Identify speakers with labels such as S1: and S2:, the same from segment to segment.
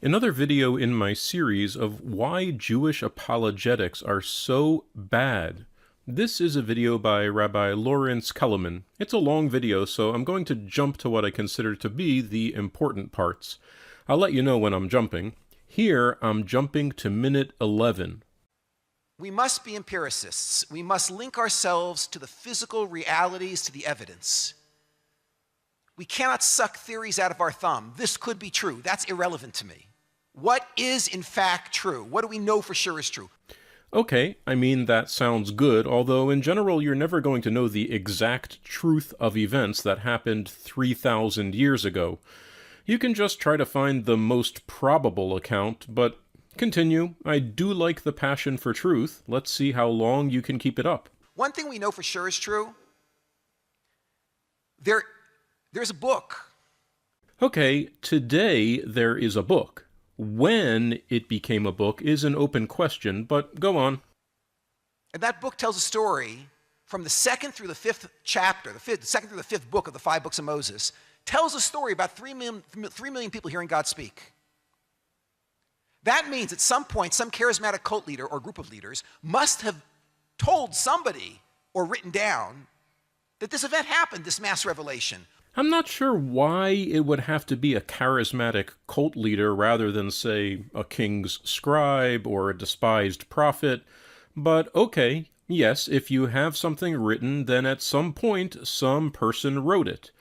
S1: Another video in my series of why Jewish apologetics are so bad. This is a video by Rabbi Kelemen. It's a long video, so I'm going to jump to what I consider to be the important parts. I'll let you know when I'm jumping. Here, I'm jumping to minute 11.
S2: We must be empiricists. We must link ourselves to the physical realities, to the evidence. We cannot suck theories out of our thumb. This could be true. That's irrelevant to me. What is in fact true? What do we know for sure is true?
S1: Okay, I mean, that sounds good, although in general you're never going to know the exact truth of events that happened 3,000 years ago. You can just try to find the most probable account, but continue. I do like the passion for truth. Let's see how long you can keep it up.
S2: One thing we know for sure is true. There's a book.
S1: Okay, today there is a book. When it became a book is an open question, but go on.
S2: And that book tells a story from the second through the fifth chapter, the second through the fifth book of the 5 books of Moses, tells a story about 3 million people hearing God speak. That means at some point, some charismatic cult leader or group of leaders must have told somebody or written down that this event happened, this mass revelation.
S1: I'm not sure why it would have to be a charismatic cult leader rather than, say, a king's scribe or a despised prophet, but okay, yes, if you have something written, then at some point some person wrote it.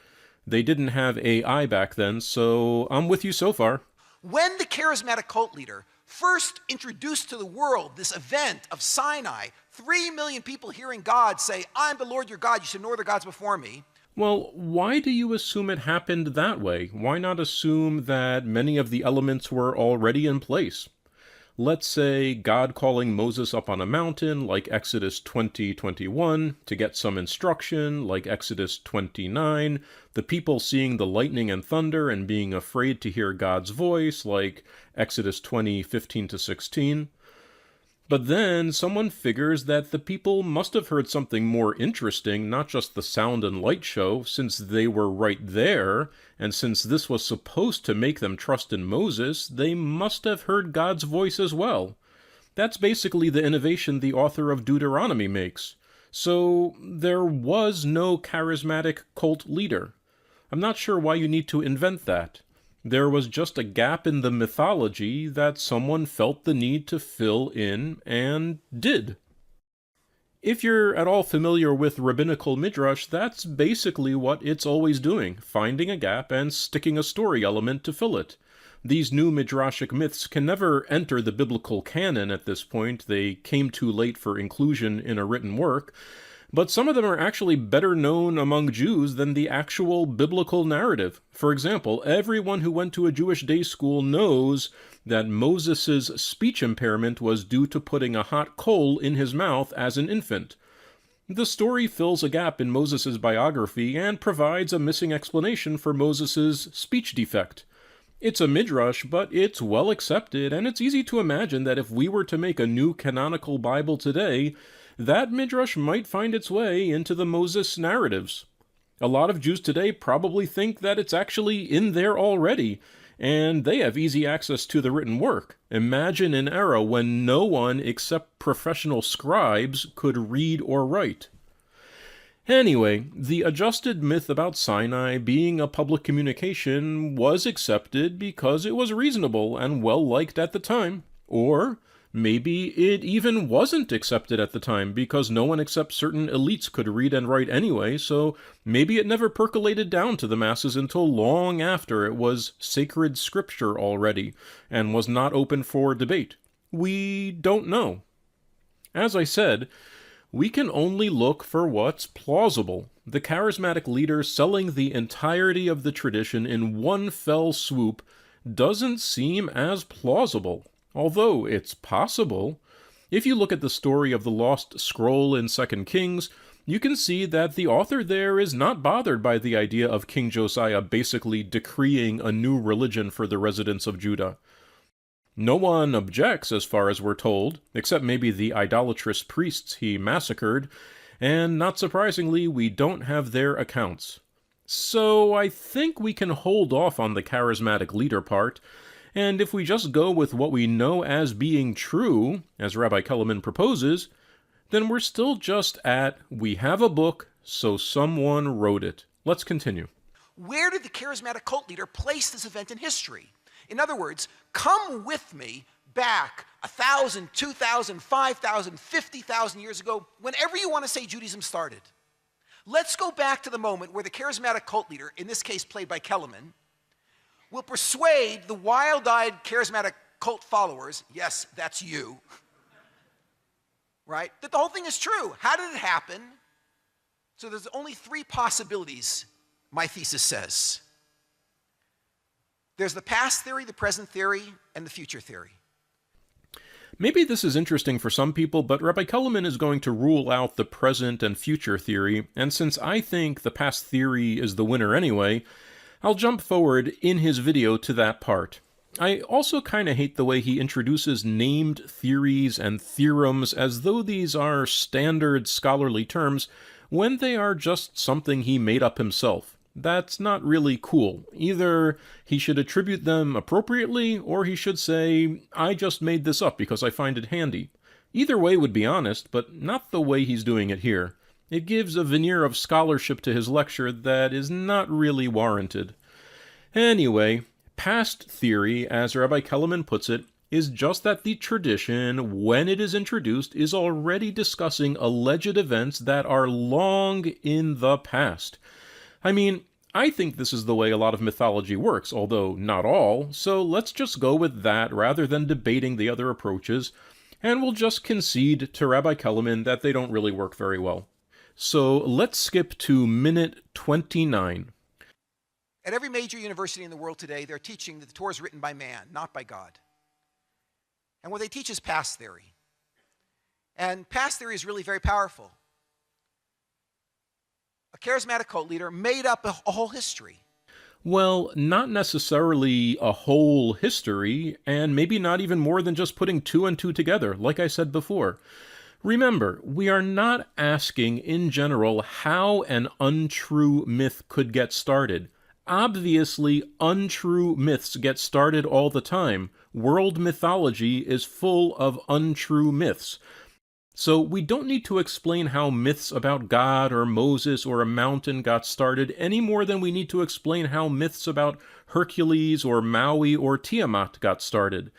S1: They didn't have AI back then, so I'm with you so far.
S2: When the charismatic cult leader first introduced to the world this event of Sinai, 3 million people hearing God say, "I'm the Lord your God, you should no other gods before me."
S1: Well, why do you assume it happened that way? Why not assume that many of the elements were already in place? Let's say God calling Moses up on a mountain, like Exodus 20:21, to get some instruction, like Exodus 29, the people seeing the lightning and thunder and being afraid to hear God's voice, like Exodus 20:15-16. But then someone figures that the people must have heard something more interesting, not just the sound and light show, since they were right there, and since this was supposed to make them trust in Moses, they must have heard God's voice as well. That's basically the innovation the author of Deuteronomy makes. So there was no charismatic cult leader. I'm not sure why you need to invent that. There was just a gap in the mythology that someone felt the need to fill in, and did. If you're at all familiar with rabbinical midrash, that's basically what it's always doing, finding a gap and sticking a story element to fill it. These new midrashic myths can never enter the biblical canon at this point. They came too late for inclusion in a written work. But some of them are actually better known among Jews than the actual biblical narrative. For example, everyone who went to a Jewish day school knows that Moses' speech impairment was due to putting a hot coal in his mouth as an infant. The story fills a gap in Moses' biography and provides a missing explanation for Moses' speech defect. It's a midrash, but it's well accepted, and it's easy to imagine that if we were to make a new canonical Bible today, that midrash might find its way into the Moses narratives. A lot of Jews today probably think that it's actually in there already, and they have easy access to the written work. Imagine an era when no one except professional scribes could read or write. Anyway, the adjusted myth about Sinai being a public communication was accepted because it was reasonable and well-liked at the time. Or maybe it even wasn't accepted at the time because no one except certain elites could read and write anyway, so maybe it never percolated down to the masses until long after it was sacred scripture already and was not open for debate. We don't know. As I said, we can only look for what's plausible. The charismatic leader selling the entirety of the tradition in one fell swoop doesn't seem as plausible. Although it's possible. If you look at the story of the lost scroll in 2 Kings, you can see that the author there is not bothered by the idea of King Josiah basically decreeing a new religion for the residents of Judah. No one objects, as far as we're told, except maybe the idolatrous priests he massacred, and not surprisingly, we don't have their accounts. So I think we can hold off on the charismatic leader part, And if we just go with what we know as being true, as Rabbi Kelemen proposes, then we're still just at, we have a book, so someone wrote it. Let's continue.
S2: Where did the charismatic cult leader place this event in history? In other words, come with me back 1,000, 2,000, 5,000, 50,000 years ago, whenever you want to say Judaism started. Let's go back to the moment where the charismatic cult leader, in this case played by Kelemen, will persuade the wild-eyed charismatic cult followers, yes, that's you, right, that the whole thing is true. How did it happen? So there's only three possibilities, my thesis says. There's the past theory, the present theory, and the future theory.
S1: Maybe this is interesting for some people, but Rabbi Kelemen is going to rule out the present and future theory, and since I think the past theory is the winner anyway, I'll jump forward in his video to that part. I also kind of hate the way he introduces named theories and theorems as though these are standard scholarly terms when they are just something he made up himself. That's not really cool. Either he should attribute them appropriately, or he should say, I just made this up because I find it handy. Either way would be honest, but not the way he's doing it here. It gives a veneer of scholarship to his lecture that is not really warranted. Anyway, past theory, as Rabbi Kelemen puts it, is just that the tradition, when it is introduced, is already discussing alleged events that are long in the past. I mean, I think this is the way a lot of mythology works, although not all, so let's just go with that rather than debating the other approaches, and we'll just concede to Rabbi Kelemen that they don't really work very well. So let's skip to minute 29.
S2: At every major university in the world today, they're teaching that the Torah is written by man, not by God. And what they teach is past theory. And past theory is really very powerful. A charismatic cult leader made up a whole history.
S1: Well, not necessarily a whole history, and maybe not even more than just putting two and two together, like I said before. Remember, we are not asking in general how an untrue myth could get started. Obviously, untrue myths get started all the time. World mythology is full of untrue myths. So we don't need to explain how myths about God or Moses or a mountain got started any more than we need to explain how myths about Hercules or Maui or Tiamat got started.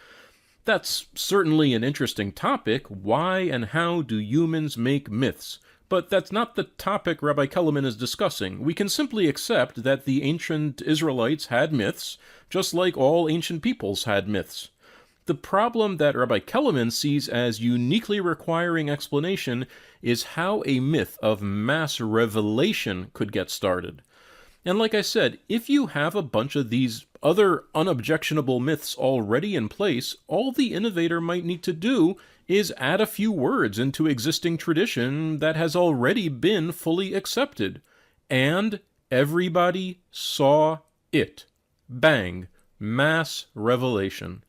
S1: That's certainly an interesting topic. Why and how do humans make myths? But that's not the topic Rabbi Kelemen is discussing. We can simply accept that the ancient Israelites had myths, just like all ancient peoples had myths. The problem that Rabbi Kelemen sees as uniquely requiring explanation is how a myth of mass revelation could get started. And like I said, if you have a bunch of these other unobjectionable myths already in place, all the innovator might need to do is add a few words into existing tradition that has already been fully accepted. And everybody saw it. Bang. Mass revelation.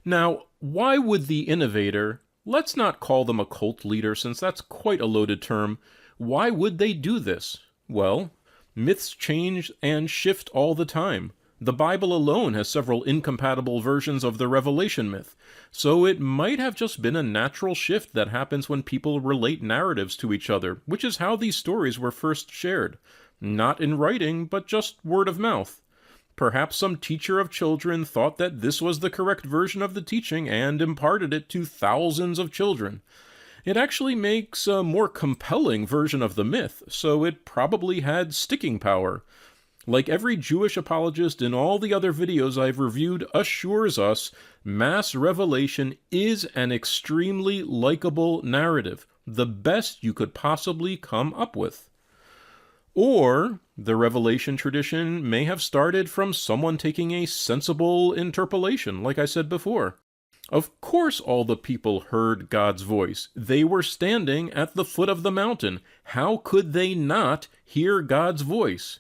S1: Now, why would the innovator, let's not call them a cult leader since that's quite a loaded term, why would they do this? Well, myths change and shift all the time. The Bible alone has several incompatible versions of the Revelation myth, so it might have just been a natural shift that happens when people relate narratives to each other, which is how these stories were first shared. Not in writing, but just word of mouth. Perhaps some teacher of children thought that this was the correct version of the teaching and imparted it to thousands of children. It actually makes a more compelling version of the myth, so it probably had sticking power. Like every Jewish apologist in all the other videos I've reviewed assures us, mass revelation is an extremely likable narrative, the best you could possibly come up with. Or the revelation tradition may have started from someone taking a sensible interpolation, like I said before. Of course all the people heard God's voice. They were standing at the foot of the mountain. How could they not hear God's voice?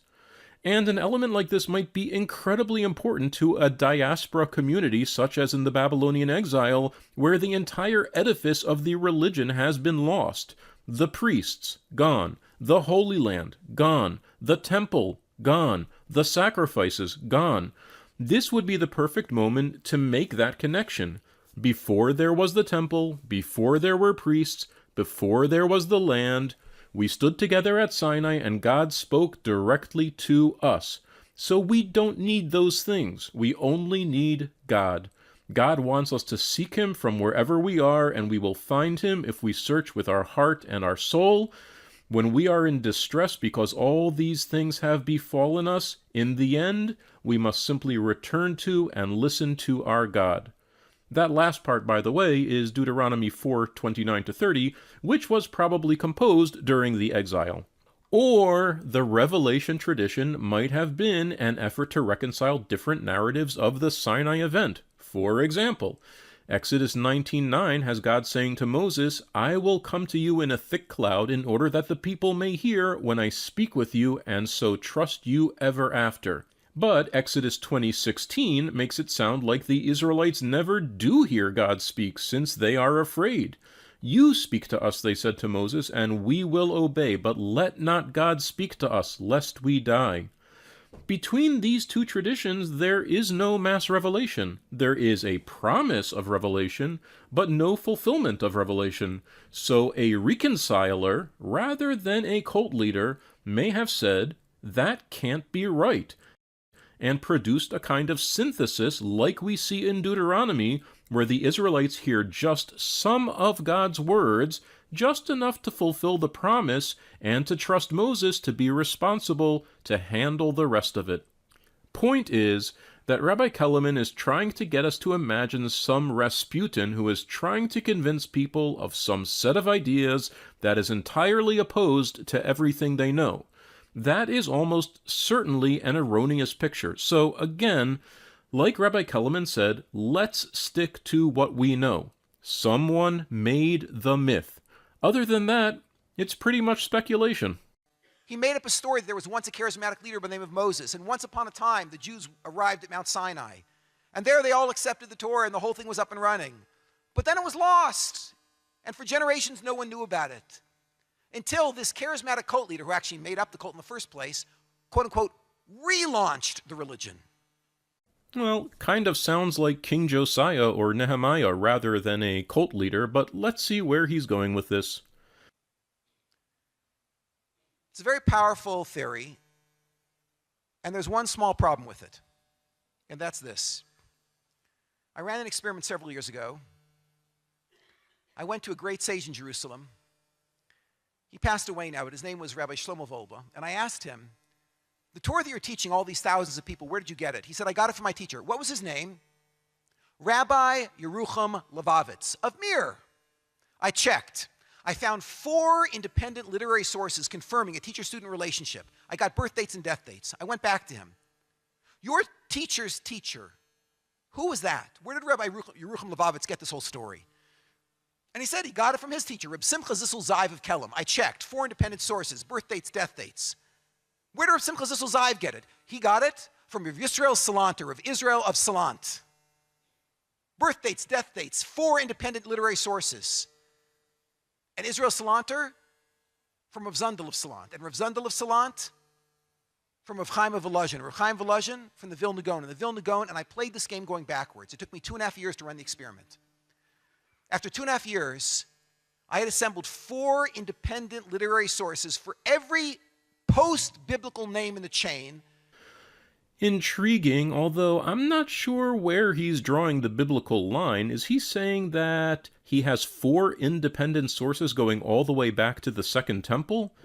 S1: And an element like this might be incredibly important to a diaspora community such as in the Babylonian exile, where the entire edifice of the religion has been lost. The priests, gone. The Holy Land, gone. The temple, gone. The sacrifices, gone. This would be the perfect moment to make that connection. Before there was the temple, before there were priests, before there was the land, we stood together at Sinai and God spoke directly to us. So we don't need those things. We only need God. God wants us to seek Him from wherever we are, and we will find Him if we search with our heart and our soul. When we are in distress because all these things have befallen us, in the end, we must simply return to and listen to our God. That last part, by the way, is Deuteronomy 4:29-30, which was probably composed during the exile. Or the Revelation tradition might have been an effort to reconcile different narratives of the Sinai event. For example, Exodus 19:9 has God saying to Moses, "I will come to you in a thick cloud in order that the people may hear when I speak with you and so trust you ever after." But Exodus 20:16 makes it sound like the Israelites never do hear God speak since they are afraid. "You speak to us," they said to Moses, "and we will obey, but let not God speak to us, lest we die." Between these two traditions, there is no mass revelation. There is a promise of revelation, but no fulfillment of revelation. So a reconciler, rather than a cult leader, may have said, "That can't be right," and produced a kind of synthesis like we see in Deuteronomy, where the Israelites hear just some of God's words, just enough to fulfill the promise and to trust Moses to be responsible to handle the rest of it. Point is that Rabbi Kelemen is trying to get us to imagine some Rasputin who is trying to convince people of some set of ideas that is entirely opposed to everything they know. That is almost certainly an erroneous picture. So again, like Rabbi Kelemen said, let's stick to what we know. Someone made the myth. Other than that, it's pretty much speculation.
S2: He made up a story that there was once a charismatic leader by the name of Moses, and once upon a time the Jews arrived at Mount Sinai. And there they all accepted the Torah and the whole thing was up and running. But then it was lost, and for generations no one knew about it. Until this charismatic cult leader, who actually made up the cult in the first place, quote unquote, relaunched the religion.
S1: Well, kind of sounds like King Josiah or Nehemiah rather than a cult leader, but let's see where he's going with this.
S2: It's a very powerful theory, and there's one small problem with it, and that's this. I ran an experiment several years ago. I went to a great sage in Jerusalem. He passed away now, but his name was Rabbi Shlomo Volba, and I asked him, "The Torah that you're teaching all these thousands of people, where did you get it?" He said, "I got it from my teacher." What was his name? Rabbi Yerucham Levovitz of Mir. I checked. I found 4 independent literary sources confirming a teacher-student relationship. I got birth dates and death dates. I went back to him. "Your teacher's teacher, who was that? Where did Rabbi Yerucham Levovitz get this whole story?" And he said he got it from his teacher, Reb Simcha Zissel Ziv of Kelm. I checked. 4 independent sources, birth dates, death dates. Where did Reb Simcha Zissel Ziv get it? He got it from Rav Yisrael Salanter of Israel of Salant. Birth dates, death dates, 4 independent literary sources. And Israel Salanter from Rav Zundel of Salant. And Rav Zundel of Salant from Rav Chaim of Volozhin. Rav Chaim Volozhin from the Vilna Gaon. And the Vilna Gaon, and I played this game going backwards. It took me 2.5 years to run the experiment. After 2.5 years, I had assembled 4 independent literary sources for every post-biblical name in the chain.
S1: Intriguing, although I'm not sure where he's drawing the biblical line. Is he saying that he has 4 independent sources going all the way back to the Second Temple?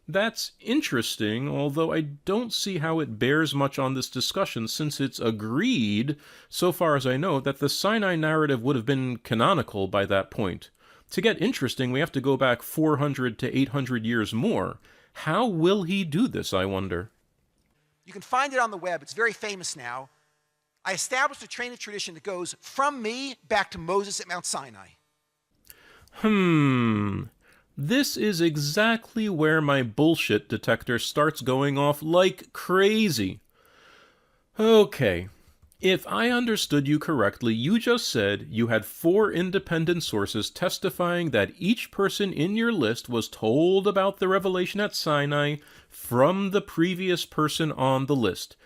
S1: That's interesting, although I don't see how it bears much on this discussion, since it's agreed, so far as I know, that the Sinai narrative would have been canonical by that point. To get interesting, we have to go back 400 to 800 years more. How will he do this, I wonder?
S2: You can find it on the web. It's very famous now. I established a train of tradition that goes from me back to Moses at Mount Sinai.
S1: This is exactly where my bullshit detector starts going off like crazy. Okay, if I understood you correctly, you just said you had 4 independent sources testifying that each person in your list was told about the revelation at Sinai from the previous person on the list.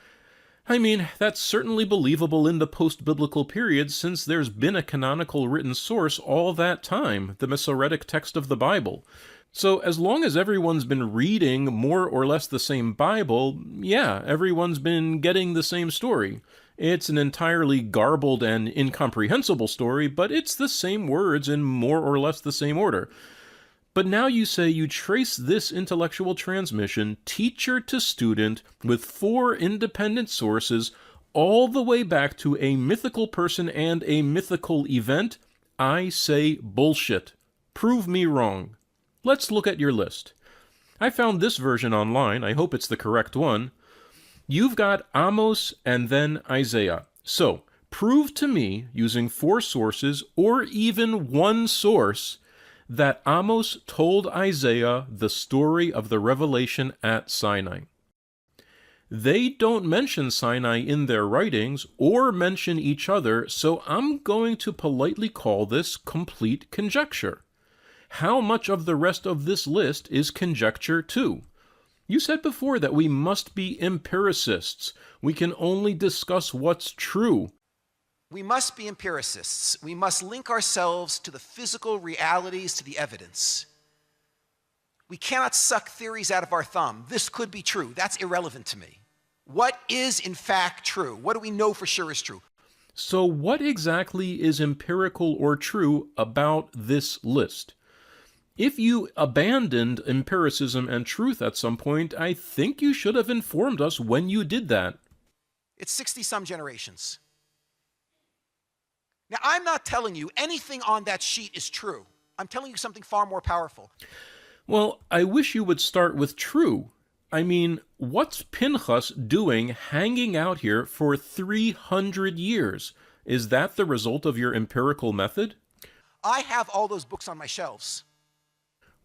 S1: I mean, that's certainly believable in the post-biblical period since there's been a canonical written source all that time, the Masoretic text of the Bible. So as long as everyone's been reading more or less the same Bible, yeah, everyone's been getting the same story. It's an entirely garbled and incomprehensible story, but it's the same words in more or less the same order. But now you say you trace this intellectual transmission, teacher to student, with 4 independent sources, all the way back to a mythical person and a mythical event. I say bullshit. Prove me wrong. Let's look at your list. I found this version online. I hope it's the correct one. You've got Amos and then Isaiah. So, prove to me, using 4 sources, or even 1 source, that Amos told Isaiah the story of the revelation at Sinai. They don't mention Sinai in their writings or mention each other, so I'm going to politely call this complete conjecture. How much of the rest of this list is conjecture too? You said before that we must be empiricists. We can only discuss what's true.
S2: We must be empiricists. We must link ourselves to the physical realities, to the evidence. We cannot suck theories out of our thumb. This could be true. That's irrelevant to me. What is in fact true? What do we know for sure is true?
S1: So what exactly is empirical or true about this list? If you abandoned empiricism and truth at some point, I think you should have informed us when you did that.
S2: It's 60-some generations. Now, I'm not telling you anything on that sheet is true. I'm telling you something far more powerful.
S1: Well, I wish you would start with true. I mean, what's Pinchas doing hanging out here for 300 years? Is that the result of your empirical method?
S2: I have all those books on my shelves.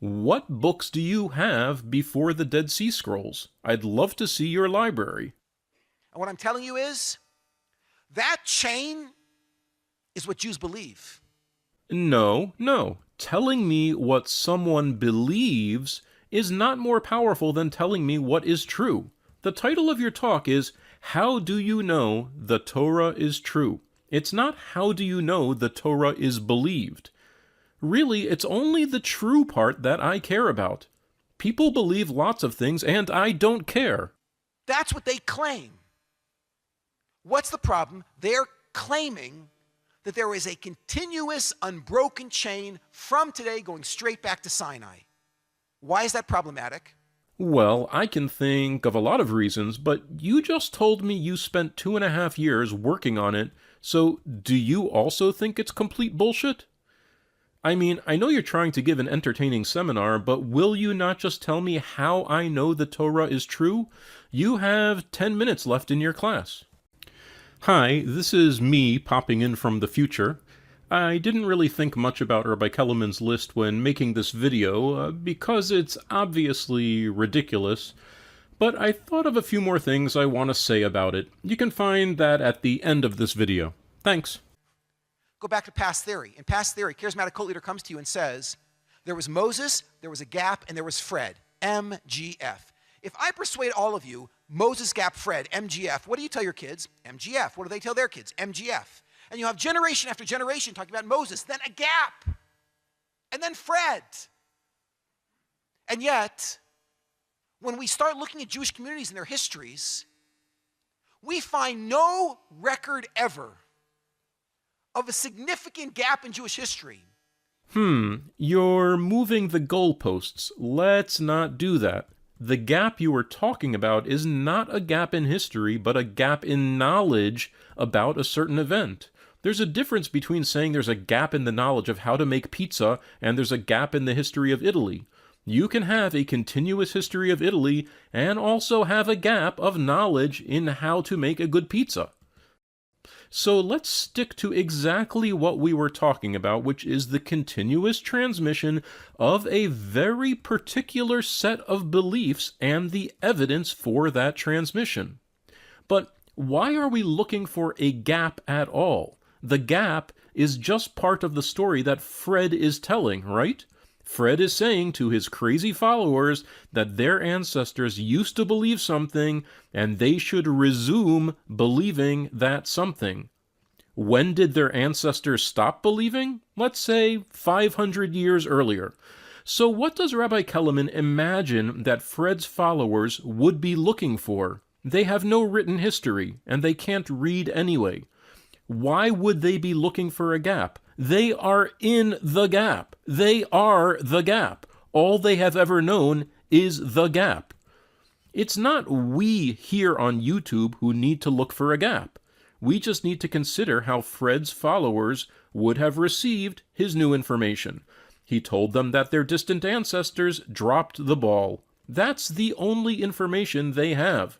S1: What books do you have before the Dead Sea Scrolls? I'd love to see your library.
S2: And what I'm telling you is, that chain is what Jews believe.
S1: No. Telling me what someone believes is not more powerful than telling me what is true. The title of your talk is, How Do You Know the Torah is True? It's not how do you know the Torah is believed. Really, it's only the true part that I care about. People believe lots of things, and I don't care.
S2: That's what they claim. What's the problem? They're claiming that there is a continuous, unbroken chain from today going straight back to Sinai. Why is that problematic?
S1: Well, I can think of a lot of reasons, but you just told me you spent 2.5 years working on it, so do you also think it's complete bullshit? I mean, I know you're trying to give an entertaining seminar, but will you not just tell me how I know the Torah is true? You have 10 minutes left in your class. Hi, this is me popping in from the future. I didn't really think much about Rabbi Kelemen's list when making this video, because it's obviously ridiculous, but I thought of a few more things I want to say about it. You can find that at the end of this video. Thanks.
S2: Go back to past theory. In past theory, charismatic cult leader comes to you and says, there was Moses, there was a gap, and there was Fred, MGF. If I persuade all of you, Moses, gap, Fred, MGF, what do you tell your kids? MGF. What do they tell their kids? MGF. And you have generation after generation talking about Moses, then a gap, and then Fred. And yet, when we start looking at Jewish communities and their histories, we find no record ever of a significant gap in Jewish history.
S1: You're moving the goalposts. Let's not do that. The gap you were talking about is not a gap in history, but a gap in knowledge about a certain event. There's a difference between saying there's a gap in the knowledge of how to make pizza and there's a gap in the history of Italy. You can have a continuous history of Italy and also have a gap of knowledge in how to make a good pizza. So let's stick to exactly what we were talking about, which is the continuous transmission of a very particular set of beliefs and the evidence for that transmission. But why are we looking for a gap at all? The gap is just part of the story that Fred is telling, right? Fred is saying to his crazy followers that their ancestors used to believe something and they should resume believing that something. When did their ancestors stop believing? Let's say 500 years earlier. So what does Rabbi Kelemen imagine that Fred's followers would be looking for? They have no written history, and they can't read anyway. Why would they be looking for a gap? They are in the gap. They are the gap. All they have ever known is the gap. It's not we here on YouTube who need to look for a gap. We just need to consider how Fred's followers would have received his new information. He told them that their distant ancestors dropped the ball. That's the only information they have.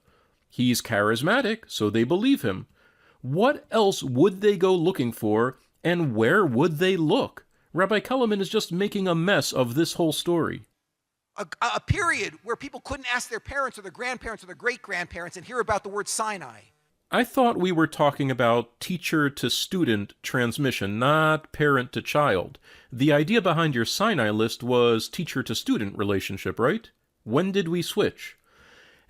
S1: He's charismatic, so they believe him. What else would they go looking for, and where would they look? Rabbi Kelemen is just making a mess of this whole story.
S2: A period where people couldn't ask their parents or their grandparents or their great-grandparents and hear about the word Sinai.
S1: I thought we were talking about teacher-to-student transmission, not parent-to-child. The idea behind your Sinai list was teacher-to-student relationship, right? When did we switch?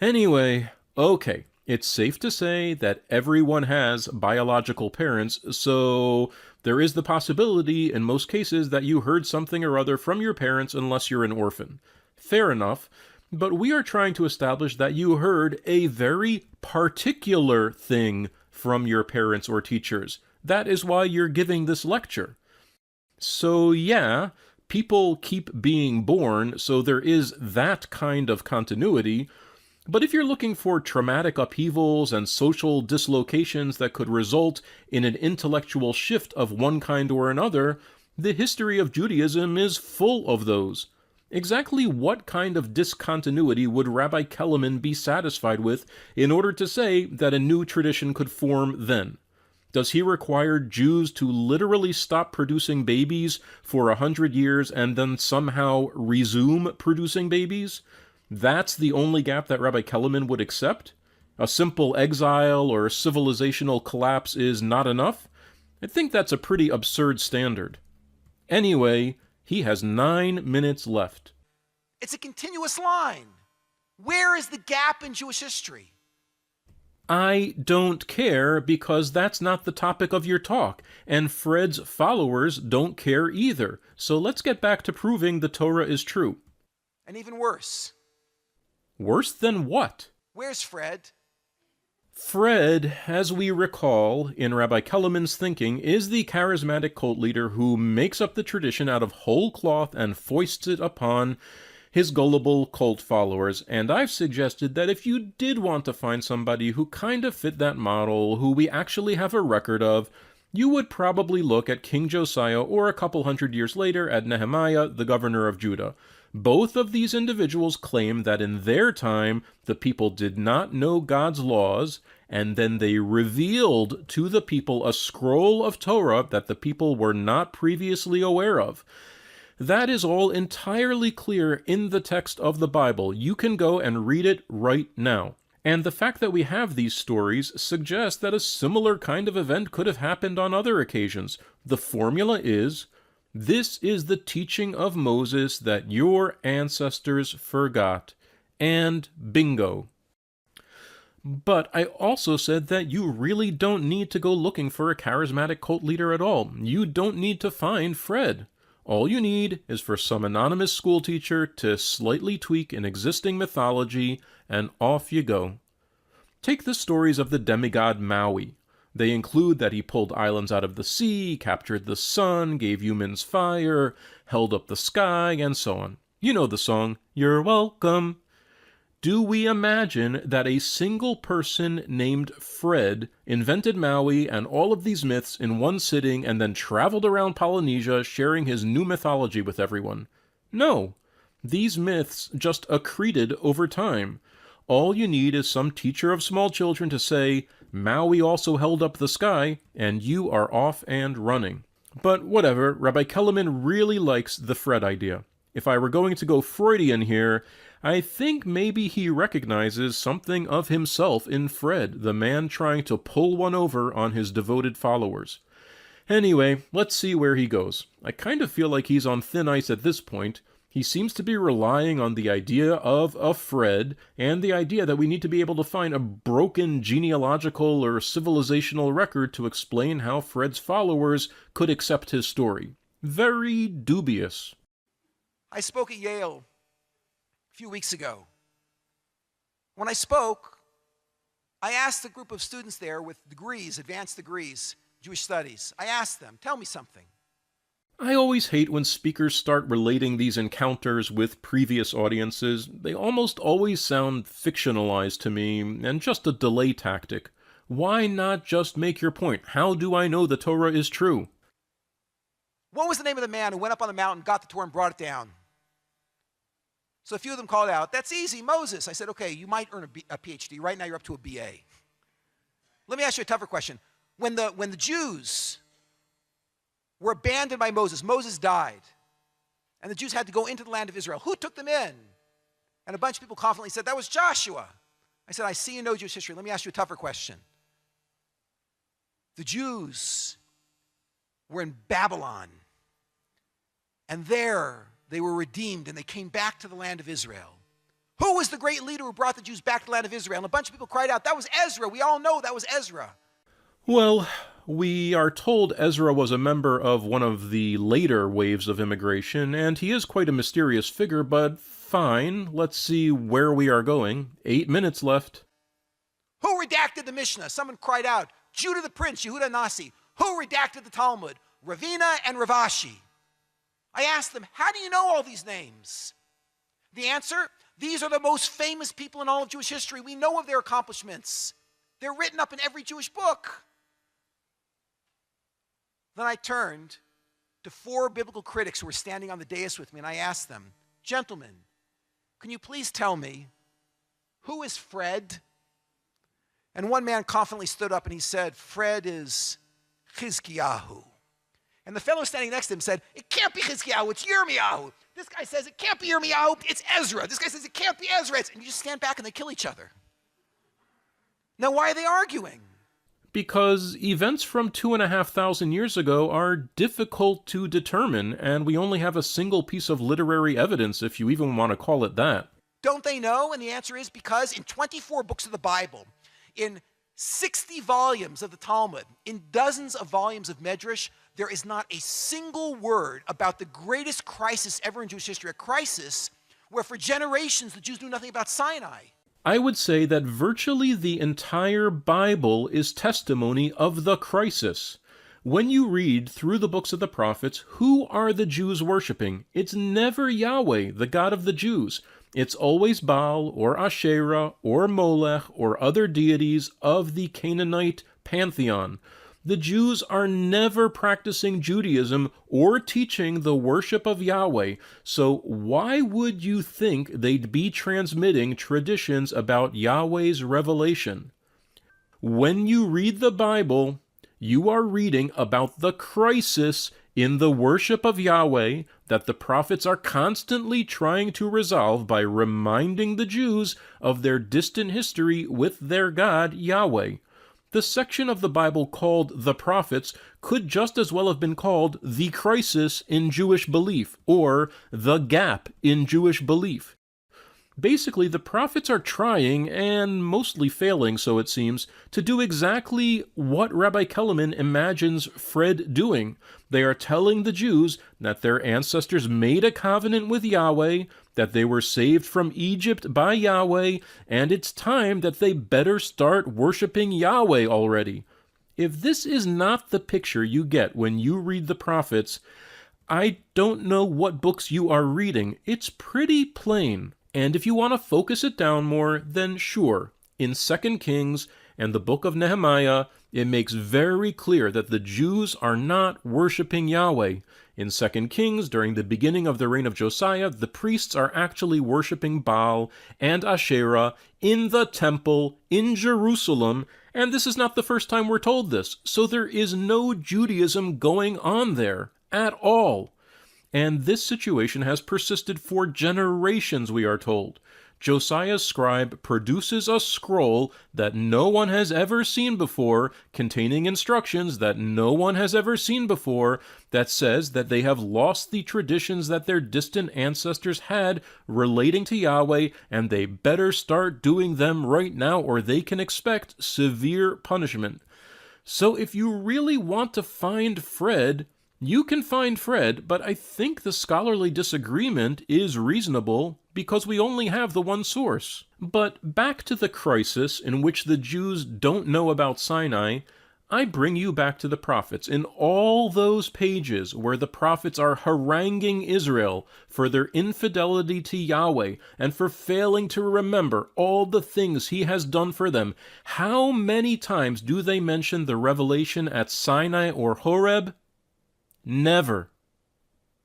S1: Anyway, okay, it's safe to say that everyone has biological parents, so there is the possibility in most cases that you heard something or other from your parents unless you're an orphan. Fair enough. But we are trying to establish that you heard a very particular thing from your parents or teachers. That is why you're giving this lecture. So yeah, people keep being born, so there is that kind of continuity. But if you're looking for traumatic upheavals and social dislocations that could result in an intellectual shift of one kind or another, the history of Judaism is full of those. Exactly what kind of discontinuity would Rabbi Kelemen be satisfied with in order to say that a new tradition could form then? Does he require Jews to literally stop producing babies for 100 years and then somehow resume producing babies? That's the only gap that Rabbi Kelemen would accept? A simple exile or civilizational collapse is not enough? I think that's a pretty absurd standard. Anyway, he has 9 minutes left.
S2: It's a continuous line. Where is the gap in Jewish history?
S1: I don't care because that's not the topic of your talk, and Fred's followers don't care either. So let's get back to proving the Torah is true.
S2: And even worse.
S1: Worse than what?
S2: Where's Fred?
S1: Fred, as we recall, in Rabbi Kelemen's thinking, is the charismatic cult leader who makes up the tradition out of whole cloth and foists it upon his gullible cult followers. And I've suggested that if you did want to find somebody who kind of fit that model, who we actually have a record of, you would probably look at King Josiah or a couple hundred years later at Nehemiah, the governor of Judah. Both of these individuals claim that in their time, the people did not know God's laws, and then they revealed to the people a scroll of Torah that the people were not previously aware of. That is all entirely clear in the text of the Bible. You can go and read it right now. And the fact that we have these stories suggests that a similar kind of event could have happened on other occasions. The formula is, this is the teaching of Moses that your ancestors forgot. And bingo. But I also said that you really don't need to go looking for a charismatic cult leader at all. You don't need to find Fred. All you need is for some anonymous schoolteacher to slightly tweak an existing mythology, and off you go. Take the stories of the demigod Maui. They include that he pulled islands out of the sea, captured the sun, gave humans fire, held up the sky, and so on. You know the song, "You're Welcome." Do we imagine that a single person named Fred invented Maui and all of these myths in one sitting and then traveled around Polynesia sharing his new mythology with everyone? No. These myths just accreted over time. All you need is some teacher of small children to say, Maui also held up the sky, and you are off and running. But whatever, Rabbi Kelemen really likes the Fred idea. If I were going to go Freudian here, I think maybe he recognizes something of himself in Fred, the man trying to pull one over on his devoted followers. Anyway, let's see where he goes. I kind of feel like he's on thin ice at this point. He seems to be relying on the idea of a Fred, and the idea that we need to be able to find a broken genealogical or civilizational record to explain how Fred's followers could accept his story. Very dubious.
S2: I spoke at Yale a few weeks ago. When I spoke, I asked a group of students there with degrees, advanced degrees, Jewish studies. I asked them, tell me something.
S1: I always hate when speakers start relating these encounters with previous audiences. They almost always sound fictionalized to me, and just a delay tactic. Why not just make your point? How do I know the Torah is true?
S2: What was the name of the man who went up on the mountain, got the Torah, and brought it down? So a few of them called out, that's easy, Moses. I said, okay, you might earn a PhD. Right now you're up to a BA. Let me ask you a tougher question. When the Jews were abandoned by Moses, Moses died, and the Jews had to go into the land of Israel, who took them in? And a bunch of people confidently said, that was Joshua. I said, I see you know Jewish history. Let me ask you a tougher question. The Jews were in Babylon, and there they were redeemed, and they came back to the land of Israel. Who was the great leader who brought the Jews back to the land of Israel? And a bunch of people cried out, that was Ezra. We all know that was Ezra.
S1: Well, we are told Ezra was a member of one of the later waves of immigration, and he is quite a mysterious figure, but fine, let's see where we are going. 8 minutes left.
S2: Who redacted the Mishnah? Someone cried out, Judah the Prince, Yehuda Nasi. Who redacted the Talmud? Ravina and Ravashi. I asked them, how do you know all these names? The answer, these are the most famous people in all of Jewish history. We know of their accomplishments. They're written up in every Jewish book. Then I turned to 4 biblical critics who were standing on the dais with me, and I asked them, gentlemen, can you please tell me, who is Fred? And one man confidently stood up and he said, Fred is Chizkiyahu. And the fellow standing next to him said, it can't be Chizkiyahu, it's Yirmiyahu. This guy says, it can't be Yirmiyahu, it's Ezra. This guy says, it can't be Ezra. And you just stand back and they kill each other. Now, why are they arguing?
S1: Because events from 2,500 years ago are difficult to determine, and we only have a single piece of literary evidence, if you even want to call it that.
S2: Don't they know? And the answer is because in 24 books of the Bible, in 60 volumes of the Talmud, in dozens of volumes of Medrash, there is not a single word about the greatest crisis ever in Jewish history, a crisis where for generations the Jews knew nothing about Sinai.
S1: I would say that virtually the entire Bible is testimony of the crisis. When you read through the books of the prophets, who are the Jews worshiping? It's never Yahweh, the God of the Jews. It's always Baal, or Asherah, or Molech, or other deities of the Canaanite pantheon. The Jews are never practicing Judaism or teaching the worship of Yahweh, so why would you think they'd be transmitting traditions about Yahweh's revelation? When you read the Bible, you are reading about the crisis in the worship of Yahweh that the prophets are constantly trying to resolve by reminding the Jews of their distant history with their God, Yahweh. The section of the Bible called the prophets could just as well have been called the crisis in Jewish belief, or the gap in Jewish belief. Basically, the prophets are trying, and mostly failing, so it seems, to do exactly what Rabbi Kelemen imagines Fred doing. They are telling the Jews that their ancestors made a covenant with Yahweh, that they were saved from Egypt by Yahweh, and it's time that they better start worshiping Yahweh already. If this is not the picture you get when you read the prophets, I don't know what books you are reading. It's pretty plain. And if you want to focus it down more, then sure. In 2 Kings and the book of Nehemiah, it makes very clear that the Jews are not worshiping Yahweh. In 2 Kings, during the beginning of the reign of Josiah, the priests are actually worshiping Baal and Asherah in the temple in Jerusalem, and this is not the first time we're told this, so there is no Judaism going on there at all. And this situation has persisted for generations, we are told. Josiah's scribe produces a scroll that no one has ever seen before, containing instructions that no one has ever seen before, that says that they have lost the traditions that their distant ancestors had relating to Yahweh, and they better start doing them right now or they can expect severe punishment. So if you really want to find Fred, you can find Fred, but I think the scholarly disagreement is reasonable because we only have the one source. But back to the crisis in which the Jews don't know about Sinai, I bring you back to the prophets. In all those pages where the prophets are haranguing Israel for their infidelity to Yahweh and for failing to remember all the things he has done for them, how many times do they mention the revelation at Sinai or Horeb? Never.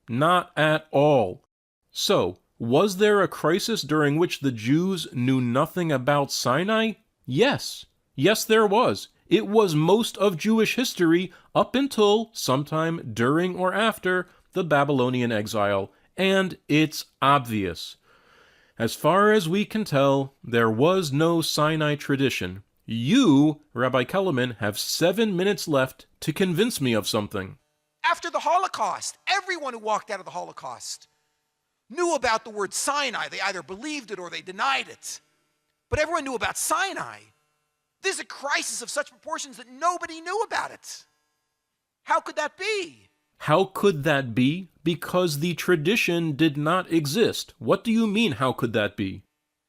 S1: Not at all. So, was there a crisis during which the Jews knew nothing about Sinai? Yes. Yes, there was. It was most of Jewish history up until sometime during or after the Babylonian exile, and it's obvious. As far as we can tell, there was no Sinai tradition. You, Rabbi Kelemen, have 7 minutes left to convince me of something.
S2: After the Holocaust, everyone who walked out of the Holocaust knew about the word Sinai. They either believed it or they denied it. But everyone knew about Sinai. This is a crisis of such proportions that nobody knew about it. How could that be?
S1: How could that be? Because the tradition did not exist. What do you mean, how could that be?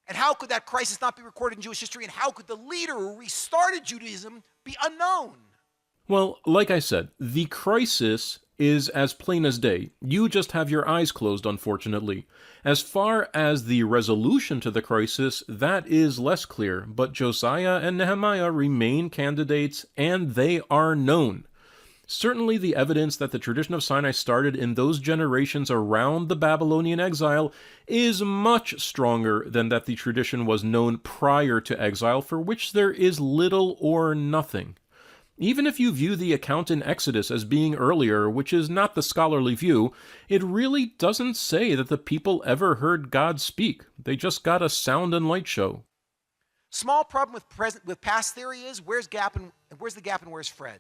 S2: And how could that crisis not be recorded in Jewish history? And how could the leader who restarted Judaism be unknown?
S1: Well, like I said, the crisis is as plain as day. You just have your eyes closed, unfortunately. As far as the resolution to the crisis, that is less clear, but Josiah and Nehemiah remain candidates, and they are known. Certainly the evidence that the tradition of Sinai started in those generations around the Babylonian exile is much stronger than that the tradition was known prior to exile, for which there is little or nothing. Even if you view the account in Exodus as being earlier, which is not the scholarly view, it really doesn't say that the people ever heard God speak. They just got a sound and light show.
S2: Small problem with past theory is where's the gap and where's Fred?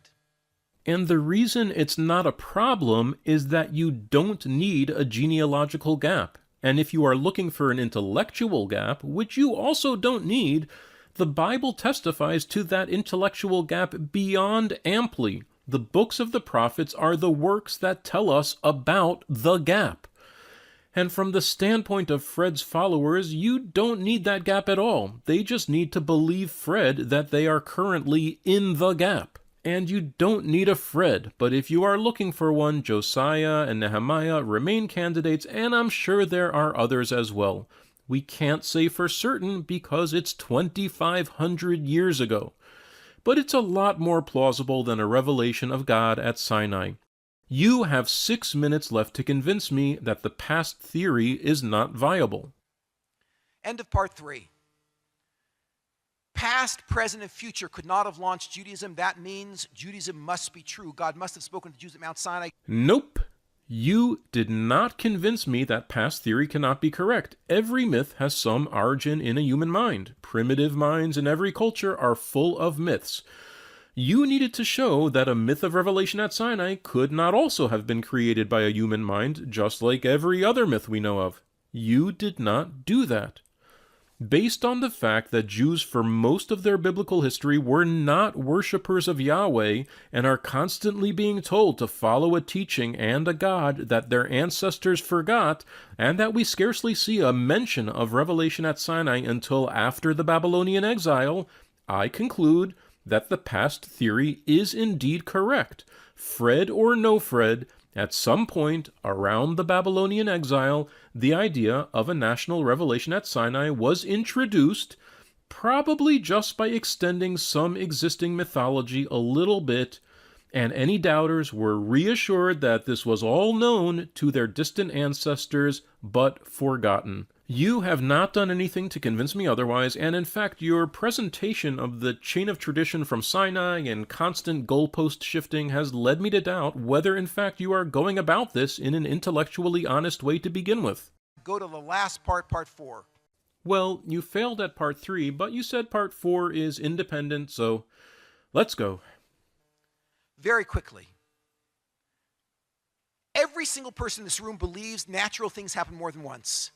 S1: And the reason it's not a problem is that you don't need a genealogical gap. And if you are looking for an intellectual gap, which you also don't need, the Bible testifies to that intellectual gap beyond amply. The books of the prophets are the works that tell us about the gap. And from the standpoint of Fred's followers, you don't need that gap at all. They just need to believe Fred that they are currently in the gap. And you don't need a Fred, but if you are looking for one, Josiah and Nehemiah remain candidates, and I'm sure there are others as well. We can't say for certain because it's 2,500 years ago. But it's a lot more plausible than a revelation of God at Sinai. You have 6 minutes left to convince me that the past theory is not viable.
S2: End of part 3. Past, present, and future could not have launched Judaism. That means Judaism must be true. God must have spoken to Jews at Mount Sinai.
S1: Nope. You did not convince me that past theory cannot be correct. Every myth has some origin in a human mind. Primitive minds in every culture are full of myths. You needed to show that a myth of revelation at Sinai could not also have been created by a human mind, just like every other myth we know of. You did not do that. Based on the fact that Jews for most of their biblical history were not worshippers of Yahweh and are constantly being told to follow a teaching and a God that their ancestors forgot, and that we scarcely see a mention of revelation at Sinai until after the Babylonian exile, I conclude that the past theory is indeed correct. Fred or no Fred, at some point around the Babylonian exile, the idea of a national revelation at Sinai was introduced, probably just by extending some existing mythology a little bit, and any doubters were reassured that this was all known to their distant ancestors, but forgotten. You have not done anything to convince me otherwise, and in fact your presentation of the chain of tradition from Sinai and constant goalpost shifting has led me to doubt whether in fact you are going about this in an intellectually honest way to begin with.
S2: Go to the last part, part 4.
S1: Well, you failed at part 3, but you said part 4 is independent, so let's go.
S2: Very quickly. Every single person in this room believes natural things happen more than once.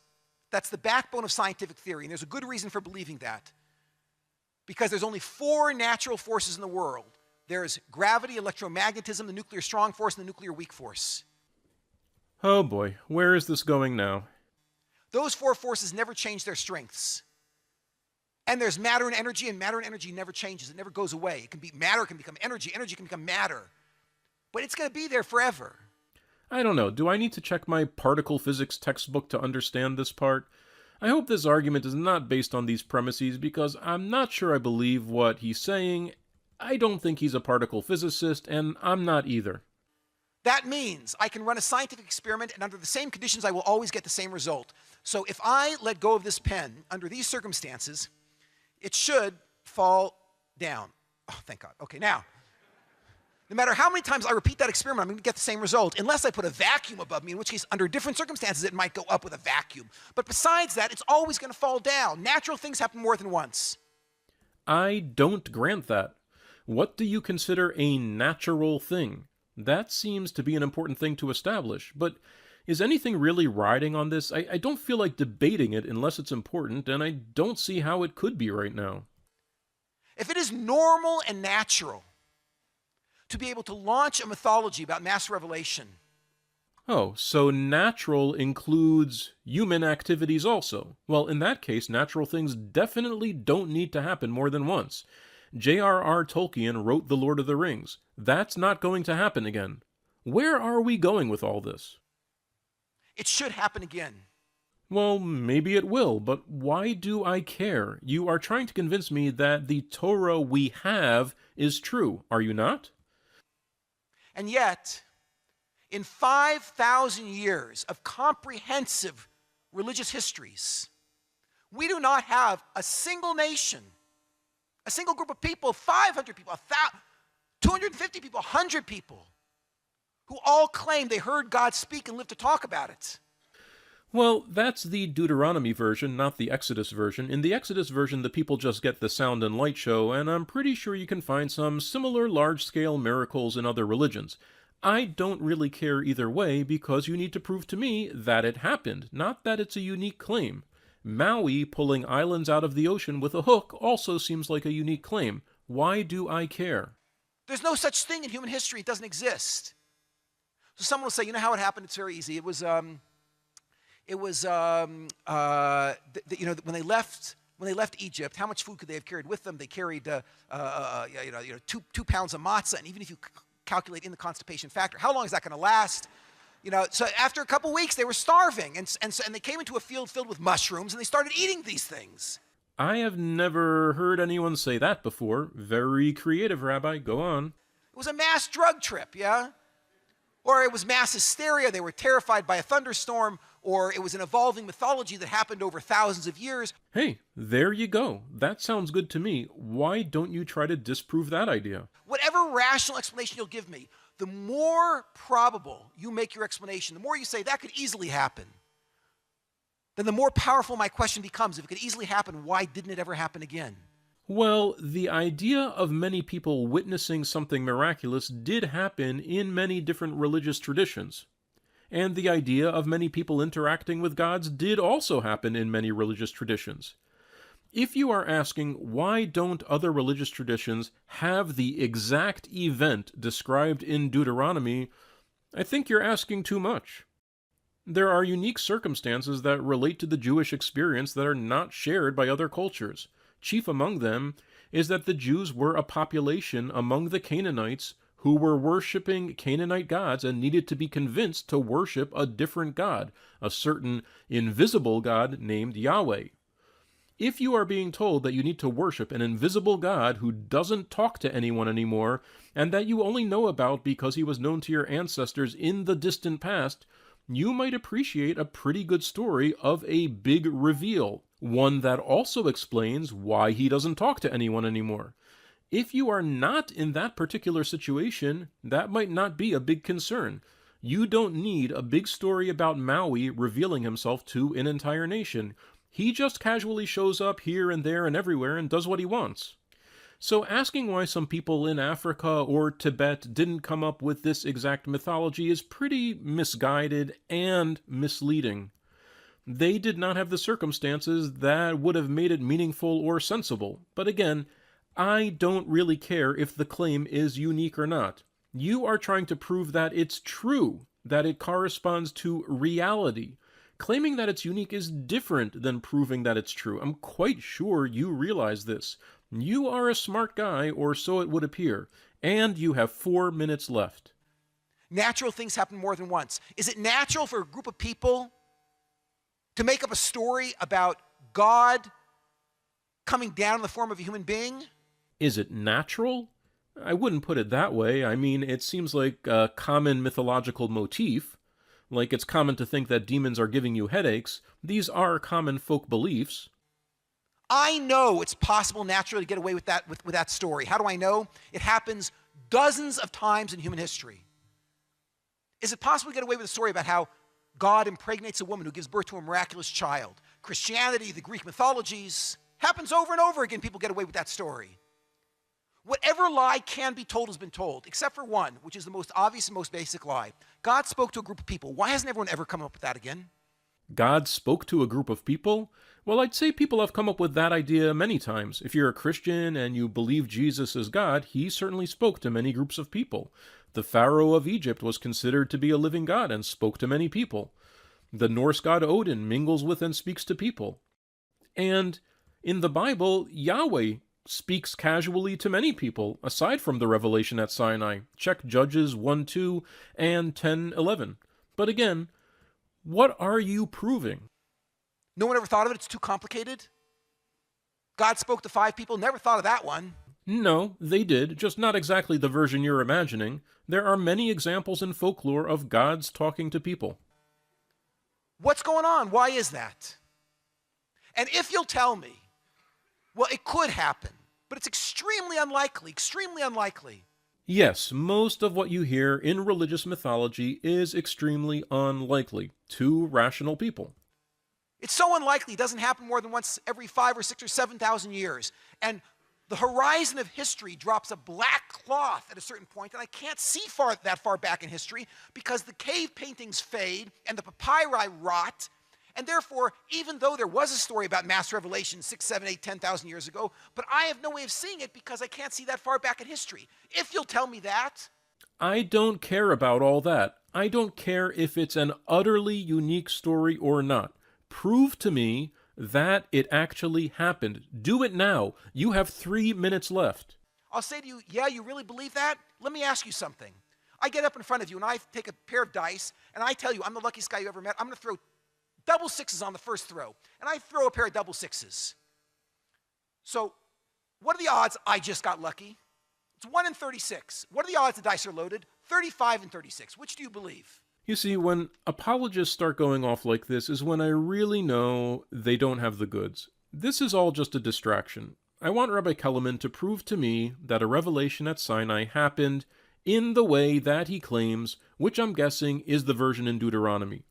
S2: That's the backbone of scientific theory, and there's a good reason for believing that. Because there's only 4 natural forces in the world. There's gravity, electromagnetism, the nuclear strong force, and the nuclear weak force.
S1: Oh boy, where is this going now?
S2: Those 4 forces never change their strengths. And there's matter and energy never changes. It never goes away. It can be matter, it can become energy can become matter. But it's going to be there forever.
S1: I don't know, do I need to check my particle physics textbook to understand this part? I hope this argument is not based on these premises because I'm not sure I believe what he's saying. I don't think he's a particle physicist, and I'm not either.
S2: That means I can run a scientific experiment, and under the same conditions, I will always get the same result. So if I let go of this pen under these circumstances, it should fall down. Oh, thank God. Okay, now, no matter how many times I repeat that experiment, I'm going to get the same result, unless I put a vacuum above me, in which case, under different circumstances, it might go up with a vacuum. But besides that, it's always going to fall down. Natural things happen more than once.
S1: I don't grant that. What do you consider a natural thing? That seems to be an important thing to establish, but is anything really riding on this? I don't feel like debating it unless it's important, and I don't see how it could be right now.
S2: If it is normal and natural to be able to launch a mythology about mass revelation.
S1: Oh, so natural includes human activities also. Well, in that case, natural things definitely don't need to happen more than once. J.R.R. Tolkien wrote The Lord of the Rings. That's not going to happen again. Where are we going with all this?
S2: It should happen again.
S1: Well, maybe it will, but why do I care? You are trying to convince me that the Torah we have is true, are you not?
S2: And yet, in 5,000 years of comprehensive religious histories, we do not have a single nation, a single group of people, 500 people, 250 people, 100 people, who all claim they heard God speak and lived to talk about it.
S1: Well, that's the Deuteronomy version, not the Exodus version. In the Exodus version, the people just get the sound and light show, and I'm pretty sure you can find some similar large-scale miracles in other religions. I don't really care either way because you need to prove to me that it happened, not that it's a unique claim. Maui pulling islands out of the ocean with a hook also seems like a unique claim. Why do I care?
S2: There's no such thing in human history. It doesn't exist. So someone will say, you know how it happened? It's very easy. When they left Egypt, how much food could they have carried with them? They carried 2 pounds of matzah, and even if you calculate in the constipation factor, how long is that going to last? So after a couple weeks, they were starving, and they came into a field filled with mushrooms, and they started eating these things.
S1: I have never heard anyone say that before. Very creative, Rabbi. Go on.
S2: It was a mass drug trip, yeah? Or it was mass hysteria. They were terrified by a thunderstorm. Or it was an evolving mythology that happened over thousands of years.
S1: Hey, there you go. That sounds good to me. Why don't you try to disprove that idea?
S2: Whatever rational explanation you'll give me, the more probable you make your explanation, the more you say that could easily happen, then the more powerful my question becomes. If it could easily happen, why didn't it ever happen again?
S1: Well, the idea of many people witnessing something miraculous did happen in many different religious traditions. And the idea of many people interacting with gods did also happen in many religious traditions. If you are asking why don't other religious traditions have the exact event described in Deuteronomy, I think you're asking too much. There are unique circumstances that relate to the Jewish experience that are not shared by other cultures. Chief among them is that the Jews were a population among the Canaanites who were worshipping Canaanite gods and needed to be convinced to worship a different god, a certain invisible god named Yahweh. If you are being told that you need to worship an invisible god who doesn't talk to anyone anymore, and that you only know about because he was known to your ancestors in the distant past, you might appreciate a pretty good story of a big reveal, one that also explains why he doesn't talk to anyone anymore. If you are not in that particular situation, that might not be a big concern. You don't need a big story about Maui revealing himself to an entire nation. He just casually shows up here and there and everywhere and does what he wants. So asking why some people in Africa or Tibet didn't come up with this exact mythology is pretty misguided and misleading. They did not have the circumstances that would have made it meaningful or sensible. But again, I don't really care if the claim is unique or not. You are trying to prove that it's true, that it corresponds to reality. Claiming that it's unique is different than proving that it's true. I'm quite sure you realize this. You are a smart guy, or so it would appear, and you have 4 minutes left.
S2: Natural things happen more than once. Is it natural for a group of people to make up a story about God coming down in the form of a human being?
S1: Is it natural? I wouldn't put it that way. I mean, it seems like a common mythological motif. Like it's common to think that demons are giving you headaches. These are common folk beliefs.
S2: I know it's possible naturally to get away with that story. How do I know? It happens dozens of times in human history. Is it possible to get away with a story about how God impregnates a woman who gives birth to a miraculous child? Christianity, the Greek mythologies, happens over and over again. People get away with that story. Whatever lie can be told has been told, except for one, which is the most obvious and most basic lie. God spoke to a group of people. Why hasn't everyone ever come up with that again?
S1: God spoke to a group of people? Well, I'd say people have come up with that idea many times. If you're a Christian and you believe Jesus is God, he certainly spoke to many groups of people. The Pharaoh of Egypt was considered to be a living god and spoke to many people. The Norse god Odin mingles with and speaks to people. And in the Bible, Yahweh speaks casually to many people, aside from the revelation at Sinai. Check Judges 1:2 and 10:11. But again, what are you proving?
S2: No one ever thought of it? It's too complicated? God spoke to 5 people? Never thought of that one.
S1: No, they did, just not exactly the version you're imagining. There are many examples in folklore of gods talking to people.
S2: What's going on? Why is that? And if you'll tell me, well, it could happen, but it's extremely unlikely, extremely unlikely.
S1: Yes, most of what you hear in religious mythology is extremely unlikely to rational people.
S2: It's so unlikely it doesn't happen more than once every 5 or 6 or 7,000 years. And the horizon of history drops a black cloth at a certain point, and I can't see that far back in history because the cave paintings fade and the papyri rot. And therefore, even though there was a story about mass revelation 6, 7, 8, 10,000 years ago, but I have no way of seeing it because I can't see that far back in history. If you'll tell me that.
S1: I don't care about all that. I don't care if it's an utterly unique story or not. Prove to me that it actually happened. Do it now. You have 3 minutes left.
S2: I'll say to you, yeah, you really believe that? Let me ask you something. I get up in front of you and I take a pair of dice and I tell you I'm the luckiest guy you ever met. I'm going to throw double sixes on the first throw. And I throw a pair of double sixes. So what are the odds I just got lucky? It's 1 in 36. What are the odds the dice are loaded? 35 and 36. Which do you believe?
S1: You see, when apologists start going off like this is when I really know they don't have the goods. This is all just a distraction. I want Rabbi Kelemen to prove to me that a revelation at Sinai happened in the way that he claims, which I'm guessing is the version in Deuteronomy.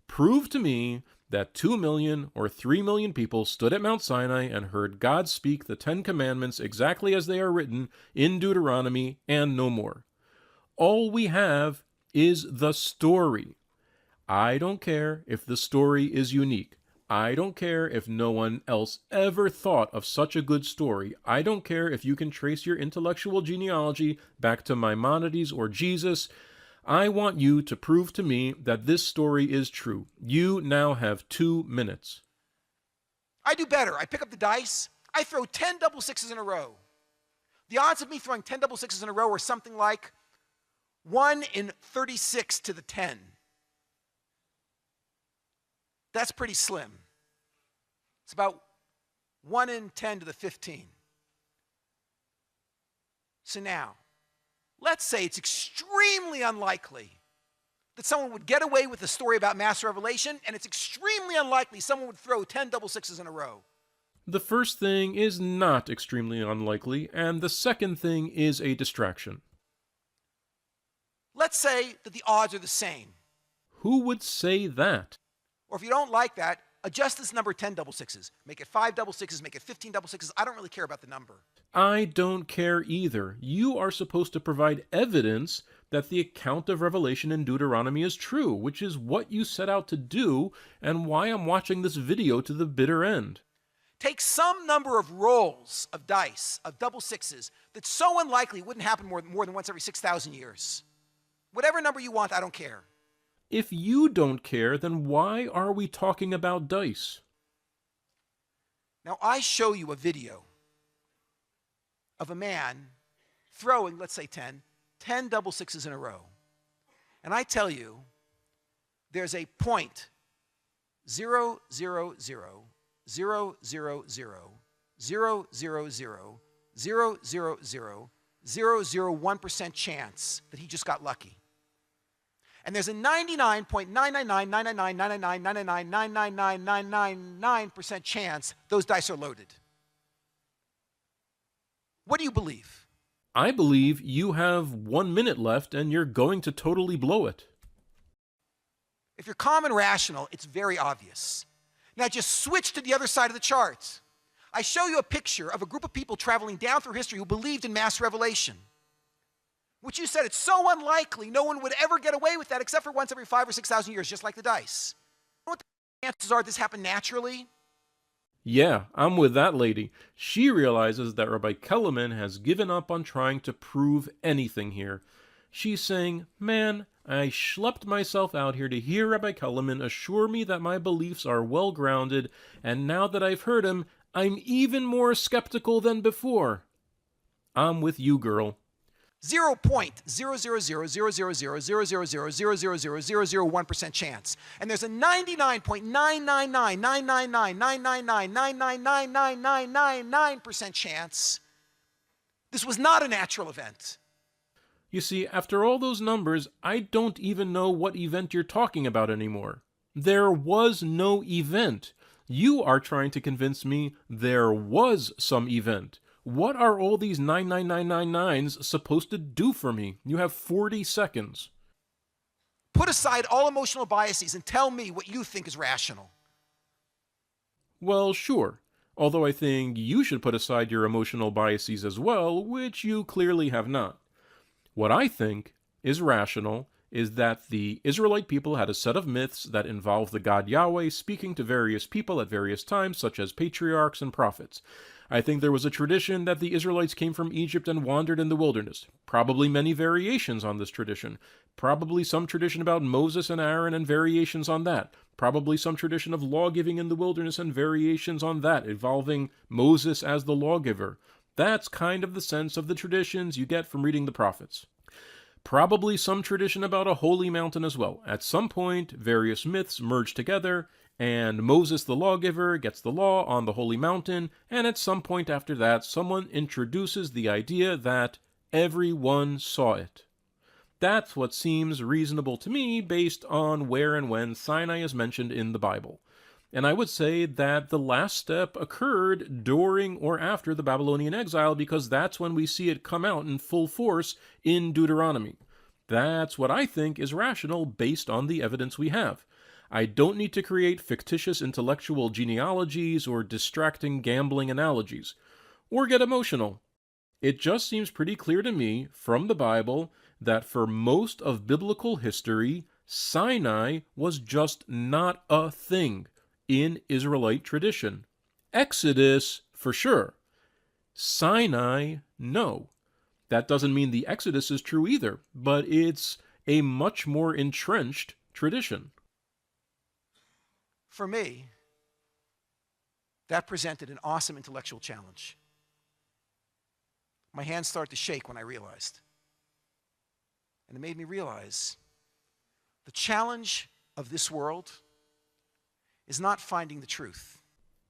S1: Prove to me that 2 million or 3 million people stood at Mount Sinai and heard God speak the 10 Commandments exactly as they are written in Deuteronomy and no more. All we have is the story. I don't care if the story is unique. I don't care if no one else ever thought of such a good story. I don't care if you can trace your intellectual genealogy back to Maimonides or Jesus. I want you to prove to me that this story is true. You now have 2 minutes.
S2: I do better. I pick up the dice. I throw 10 double sixes in a row. The odds of me throwing 10 double sixes in a row are something like 1 in 36 to the 10. That's pretty slim. It's about 1 in 10 to the 15. So now, let's say it's extremely unlikely that someone would get away with a story about mass revelation, and it's extremely unlikely someone would throw 10 double sixes in a row.
S1: The first thing is not extremely unlikely, and the second thing is a distraction.
S2: Let's say that the odds are the same.
S1: Who would say that?
S2: Or if you don't like that, Adjust this number 10 double sixes. Make it 5 double sixes, make it 15 double sixes. I don't really care about the number.
S1: I don't care either. You are supposed to provide evidence that the account of Revelation in Deuteronomy is true, which is what you set out to do and why I'm watching this video to the bitter end.
S2: Take some number of rolls of dice, of double sixes, that's so unlikely it wouldn't happen more than once every 6,000 years. Whatever number you want, I don't care.
S1: If you don't care, then why are we talking about dice?
S2: Now, I show you a video of a man throwing, let's say 10 double sixes in a row. And I tell you, there's a point 0, 0, 0, 0, 0, 0, 0, 0, 0, 0, 0, 0, 0, 0, 1% chance that he just got lucky. And there's a 99.999999999999999% chance those dice are loaded. What do you believe?
S1: I believe you have 1 minute left and you're going to totally blow it.
S2: If you're calm and rational, it's very obvious. Now just switch to the other side of the chart. I show you a picture of a group of people traveling down through history who believed in mass revelation. Which you said it's so unlikely no one would ever get away with that except for once every 5,000 or 6,000 years, just like the dice. You know what the chances are this happened naturally?
S1: Yeah, I'm with that lady. She realizes that Rabbi Kelemen has given up on trying to prove anything here. She's saying, man, I schlepped myself out here to hear Rabbi Kelemen assure me that my beliefs are well grounded, and now that I've heard him, I'm even more skeptical than before. I'm with you, girl.
S2: 0.00000000000000001% chance. And there's a 99.9999999999999% chance this was not a natural event.
S1: You see, after all those numbers, I don't even know what event you're talking about anymore. There was no event. You are trying to convince me there was some event. What are all these 99999s supposed to do for me? You have 40 seconds.
S2: Put aside all emotional biases and tell me what you think is rational.
S1: Well, sure. Although I think you should put aside your emotional biases as well, which you clearly have not. What I think is rational is that the Israelite people had a set of myths that involve the God Yahweh speaking to various people at various times, such as patriarchs and prophets. I think there was a tradition that the Israelites came from Egypt and wandered in the wilderness. Probably many variations on this tradition. Probably some tradition about Moses and Aaron and variations on that. Probably some tradition of law-giving in the wilderness and variations on that, involving Moses as the lawgiver. That's kind of the sense of the traditions you get from reading the prophets. Probably some tradition about a holy mountain as well. At some point, various myths merge together, and Moses the lawgiver gets the law on the holy mountain, and at some point after that, someone introduces the idea that everyone saw it. That's what seems reasonable to me based on where and when Sinai is mentioned in the Bible. And I would say that the last step occurred during or after the Babylonian exile because that's when we see it come out in full force in Deuteronomy. That's what I think is rational based on the evidence we have. I don't need to create fictitious intellectual genealogies or distracting gambling analogies, or get emotional. It just seems pretty clear to me from the Bible that for most of biblical history, Sinai was just not a thing in Israelite tradition. Exodus, for sure. Sinai, no. That doesn't mean the Exodus is true either, but it's a much more entrenched tradition.
S2: For me, that presented an awesome intellectual challenge. My hands started to shake when I realized. And it made me realize the challenge of this world is not finding the truth.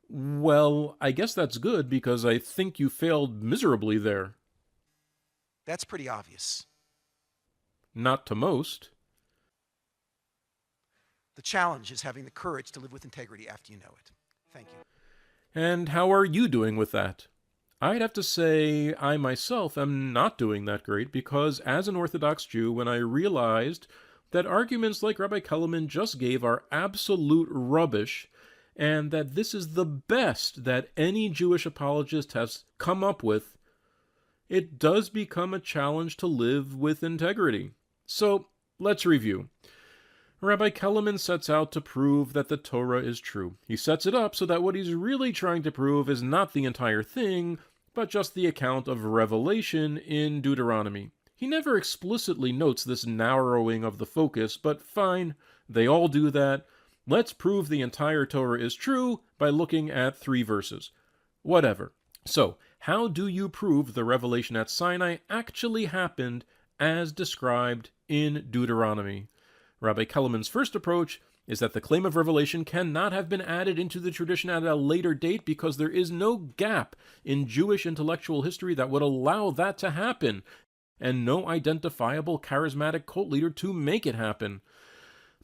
S1: Well, I guess that's good because I think you failed miserably there.
S2: That's pretty obvious.
S1: Not to most.
S2: The challenge is having the courage to live with integrity after you know it. Thank you.
S1: And how are you doing with that? I'd have to say I myself am not doing that great because as an Orthodox Jew, when I realized that arguments like Rabbi Kelemen just gave are absolute rubbish, and that this is the best that any Jewish apologist has come up with, it does become a challenge to live with integrity. So, let's review. Rabbi Kelemen sets out to prove that the Torah is true. He sets it up so that what he's really trying to prove is not the entire thing, but just the account of revelation in Deuteronomy. He never explicitly notes this narrowing of the focus, but fine, they all do that. Let's prove the entire Torah is true by looking at 3 verses. Whatever. So, how do you prove the revelation at Sinai actually happened as described in Deuteronomy? Rabbi Kelemen's first approach is that the claim of revelation cannot have been added into the tradition at a later date because there is no gap in Jewish intellectual history that would allow that to happen, and no identifiable charismatic cult leader to make it happen.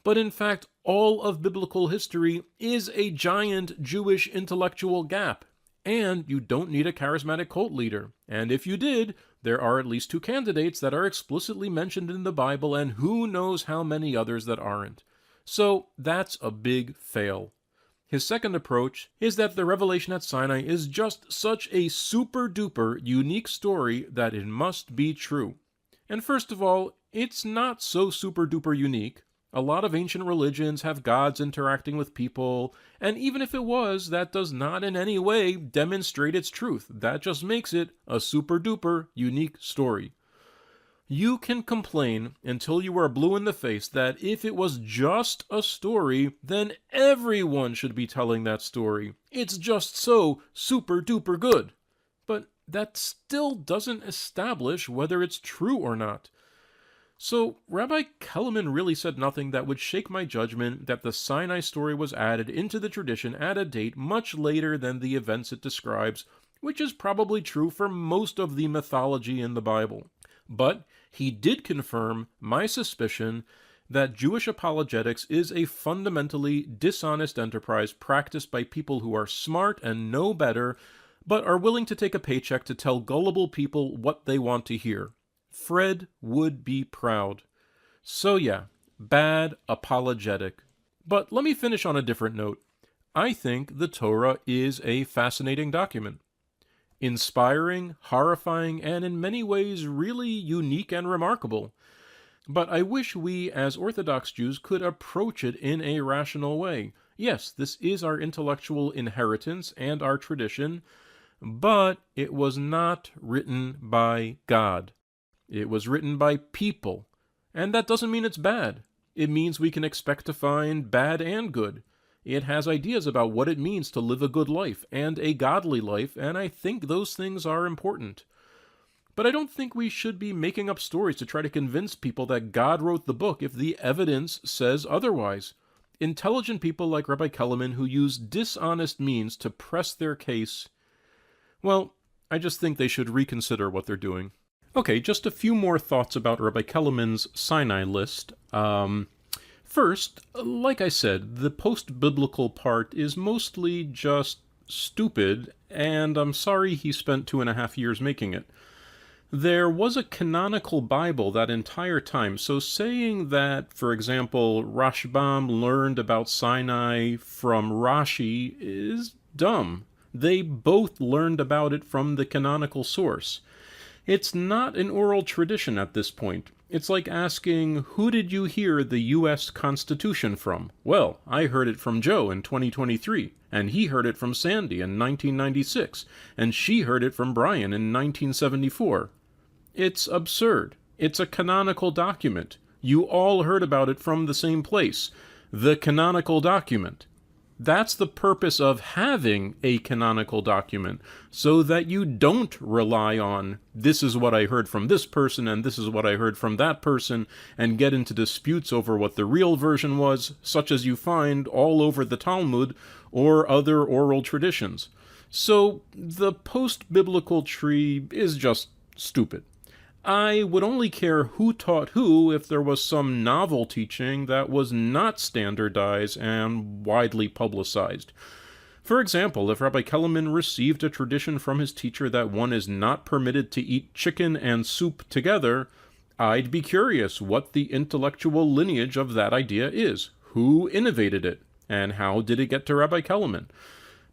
S1: But in fact, all of biblical history is a giant Jewish intellectual gap. And you don't need a charismatic cult leader. And if you did, there are at least 2 candidates that are explicitly mentioned in the Bible, and who knows how many others that aren't. So that's a big fail. His second approach is that the revelation at Sinai is just such a super-duper unique story that it must be true. And first of all, it's not so super-duper unique. A lot of ancient religions have gods interacting with people, and even if it was, that does not in any way demonstrate its truth. That just makes it a super-duper unique story. You can complain until you are blue in the face that if it was just a story, then everyone should be telling that story. It's just so super-duper good. But that still doesn't establish whether it's true or not. So, Rabbi Kelemen really said nothing that would shake my judgment that the Sinai story was added into the tradition at a date much later than the events it describes, which is probably true for most of the mythology in the Bible. But he did confirm my suspicion that Jewish apologetics is a fundamentally dishonest enterprise practiced by people who are smart and know better, but are willing to take a paycheck to tell gullible people what they want to hear. Fred would be proud. So yeah, bad apologetic. But let me finish on a different note. I think the Torah is a fascinating document. Inspiring, horrifying, and in many ways really unique and remarkable. But I wish we, as Orthodox Jews, could approach it in a rational way. Yes, this is our intellectual inheritance and our tradition, but it was not written by God. It was written by people, and that doesn't mean it's bad. It means we can expect to find bad and good. It has ideas about what it means to live a good life and a godly life, and I think those things are important. But I don't think we should be making up stories to try to convince people that God wrote the book if the evidence says otherwise. Intelligent people like Rabbi Kelemen who use dishonest means to press their case, well, I just think they should reconsider what they're doing. Okay, just a few more thoughts about Rabbi Kelemen's Sinai list. First, like I said, the post-biblical part is mostly just stupid, and I'm sorry he spent 2.5 years making it. There was a canonical Bible that entire time, so saying that, for example, Rashbam learned about Sinai from Rashi is dumb. They both learned about it from the canonical source. It's not an oral tradition at this point. It's like asking, who did you hear the U.S. Constitution from? Well, I heard it from Joe in 2023, and he heard it from Sandy in 1996, and she heard it from Brian in 1974. It's absurd. It's a canonical document. You all heard about it from the same place. The canonical document. That's the purpose of having a canonical document, so that you don't rely on, this is what I heard from this person, and this is what I heard from that person, and get into disputes over what the real version was, such as you find all over the Talmud or other oral traditions. So the post-biblical tree is just stupid. I would only care who taught who if there was some novel teaching that was not standardized and widely publicized. For example, if Rabbi Kelemen received a tradition from his teacher that one is not permitted to eat chicken and soup together, I'd be curious what the intellectual lineage of that idea is. Who innovated it? And how did it get to Rabbi Kelemen?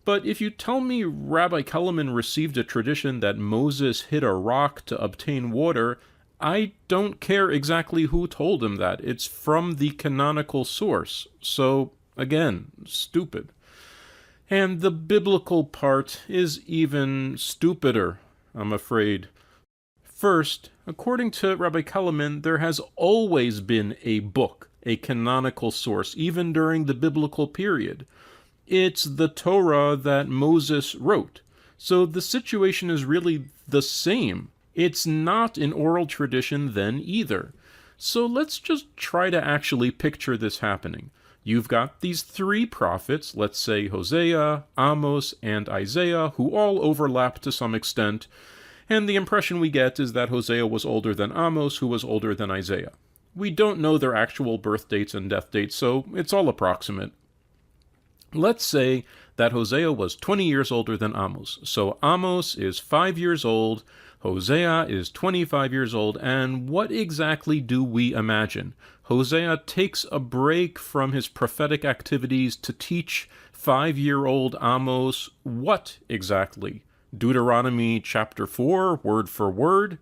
S1: But if you tell me Rabbi Kelemen received a tradition that Moses hit a rock to obtain water, I don't care exactly who told him that. It's from the canonical source. So, again, stupid. And the biblical part is even stupider, I'm afraid. First, according to Rabbi Kelemen, there has always been a book, a canonical source, even during the biblical period. It's the Torah that Moses wrote. So the situation is really the same. It's not an oral tradition then either. So let's just try to actually picture this happening. You've got these three prophets, let's say Hosea, Amos, and Isaiah, who all overlap to some extent, and the impression we get is that Hosea was older than Amos, who was older than Isaiah. We don't know their actual birth dates and death dates, so it's all approximate. Let's say that Hosea was 20 years older than Amos. So Amos is 5 years old, Hosea is 25 years old, and what exactly do we imagine? Hosea takes a break from his prophetic activities to teach 5-year-old Amos what exactly? Deuteronomy chapter 4, word for word?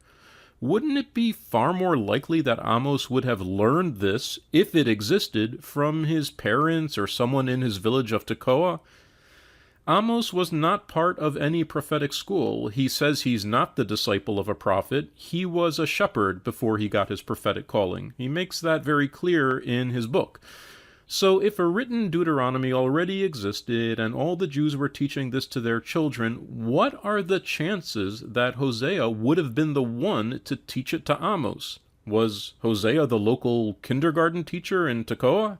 S1: Wouldn't it be far more likely that Amos would have learned this, if it existed, from his parents or someone in his village of Tekoa? Amos was not part of any prophetic school. He says he's not the disciple of a prophet. He was a shepherd before he got his prophetic calling. He makes that very clear in his book. So if a written Deuteronomy already existed and all the Jews were teaching this to their children, what are the chances that Hosea would have been the one to teach it to Amos? Was Hosea the local kindergarten teacher in Tekoa?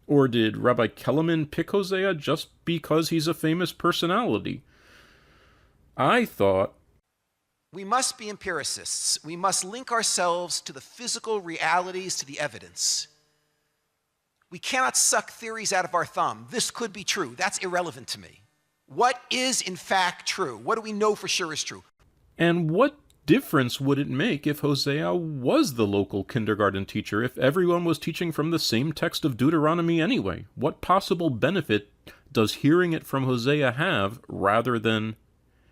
S1: Or did Rabbi Kelemen pick Hosea just because he's a famous personality? I thought,
S2: we must be empiricists. We must link ourselves to the physical realities, to the evidence. We cannot suck theories out of our thumb. This could be true. That's irrelevant to me. What is in fact true? What do we know for sure is true?
S1: And what difference would it make if Hosea was the local kindergarten teacher, if everyone was teaching from the same text of Deuteronomy anyway? What possible benefit does hearing it from Hosea have rather than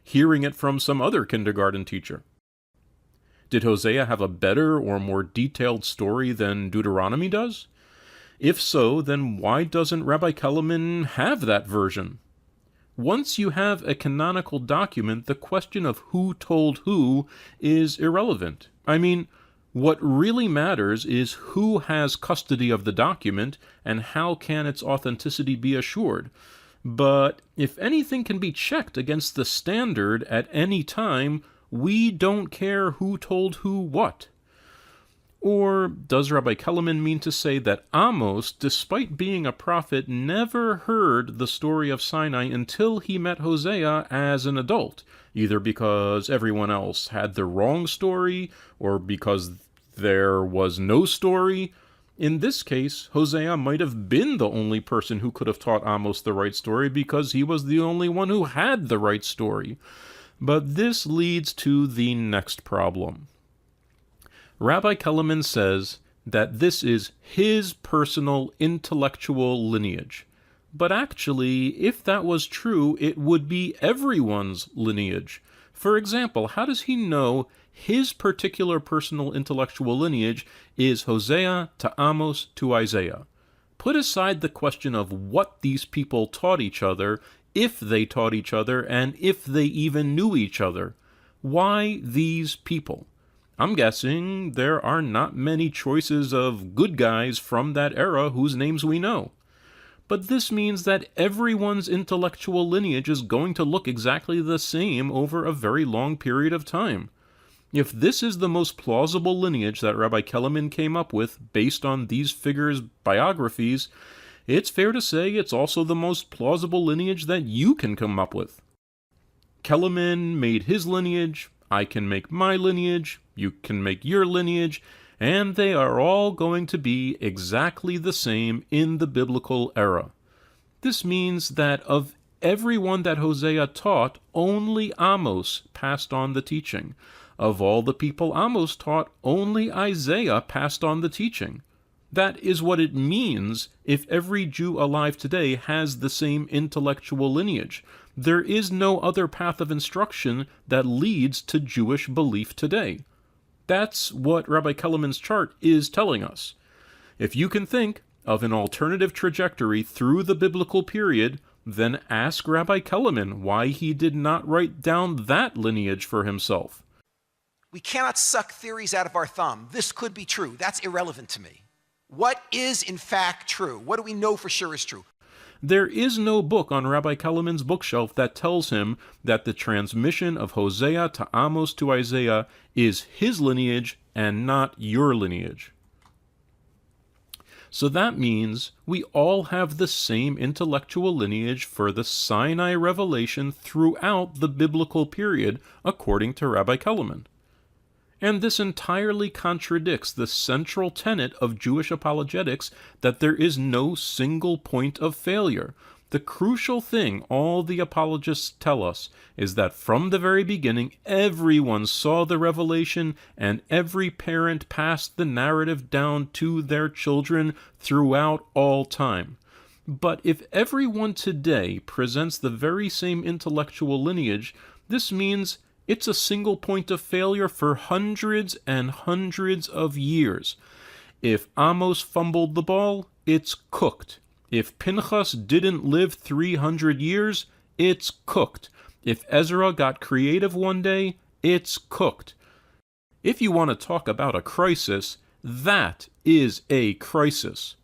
S1: hearing it from some other kindergarten teacher? Did Hosea have a better or more detailed story than Deuteronomy does? If so, then why doesn't Rabbi Kelemen have that version? Once you have a canonical document, the question of who told who is irrelevant. I mean, what really matters is who has custody of the document and how can its authenticity be assured. But if anything can be checked against the standard at any time, we don't care who told who what. Or does Rabbi Kelemen mean to say that Amos, despite being a prophet, never heard the story of Sinai until he met Hosea as an adult, either because everyone else had the wrong story or because there was no story? In this case, Hosea might have been the only person who could have taught Amos the right story because he was the only one who had the right story. But this leads to the next problem. Rabbi Kelemen says that this is his personal intellectual lineage. But actually, if that was true, it would be everyone's lineage. For example, how does he know his particular personal intellectual lineage is Hosea to Amos to Isaiah? Put aside the question of what these people taught each other, if they taught each other, and if they even knew each other. Why these people? I'm guessing there are not many choices of good guys from that era whose names we know. But this means that everyone's intellectual lineage is going to look exactly the same over a very long period of time. If this is the most plausible lineage that Rabbi Kelemen came up with based on these figures' biographies, it's fair to say it's also the most plausible lineage that you can come up with. Kelemen made his lineage, I can make my lineage, you can make your lineage, and they are all going to be exactly the same in the biblical era. This means that of everyone that Hosea taught, only Amos passed on the teaching. Of all the people Amos taught, only Isaiah passed on the teaching. That is what it means if every Jew alive today has the same intellectual lineage. There is no other path of instruction that leads to Jewish belief today. That's what Rabbi Kelemen's chart is telling us. If you can think of an alternative trajectory through the biblical period, then ask Rabbi Kelemen why he did not write down that lineage for himself.
S2: We cannot suck theories out of our thumb. This could be true. That's irrelevant to me. What is in fact true? What do we know for sure is true?
S1: There is no book on Rabbi Kelemen's bookshelf that tells him that the transmission of Hosea to Amos to Isaiah is his lineage and not your lineage. So that means we all have the same intellectual lineage for the Sinai revelation throughout the biblical period, according to Rabbi Kelemen. And this entirely contradicts the central tenet of Jewish apologetics that there is no single point of failure. The crucial thing all the apologists tell us is that from the very beginning, everyone saw the revelation and every parent passed the narrative down to their children throughout all time. But if everyone today presents the very same intellectual lineage, this means it's a single point of failure for hundreds and hundreds of years. If Amos fumbled the ball, it's cooked. If Pinchas didn't live 300 years, it's cooked. If Ezra got creative one day, it's cooked. If you want to talk about a crisis, that is a crisis.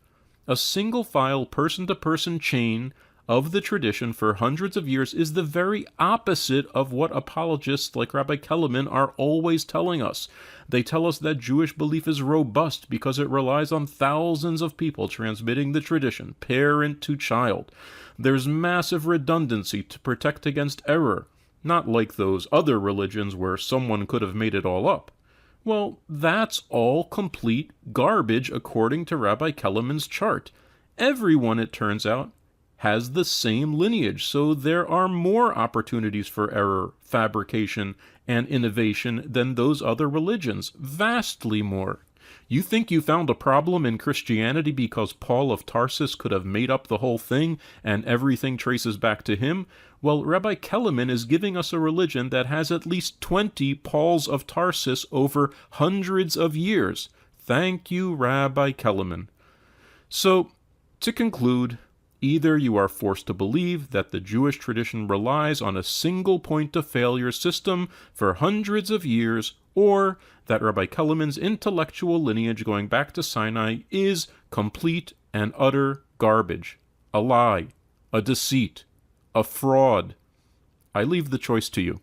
S1: A single-file, person-to-person chain of the tradition for hundreds of years is the very opposite of what apologists like Rabbi Kelemen are always telling us. They tell us that Jewish belief is robust because it relies on thousands of people transmitting the tradition, parent to child. There's massive redundancy to protect against error, not like those other religions where someone could have made it all up. Well, that's all complete garbage according to Rabbi Kelemen's chart. Everyone, it turns out, has the same lineage, so there are more opportunities for error, fabrication, and innovation than those other religions, vastly more. You think you found a problem in Christianity because Paul of Tarsus could have made up the whole thing and everything traces back to him? Well, Rabbi Kelemen is giving us a religion that has at least 20 Pauls of Tarsus over hundreds of years. Thank you, Rabbi Kelemen. So, to conclude, either you are forced to believe that the Jewish tradition relies on a single point of failure system for hundreds of years, or that Rabbi Kelemen's intellectual lineage going back to Sinai is complete and utter garbage, a lie, a deceit, a fraud. I leave the choice to you.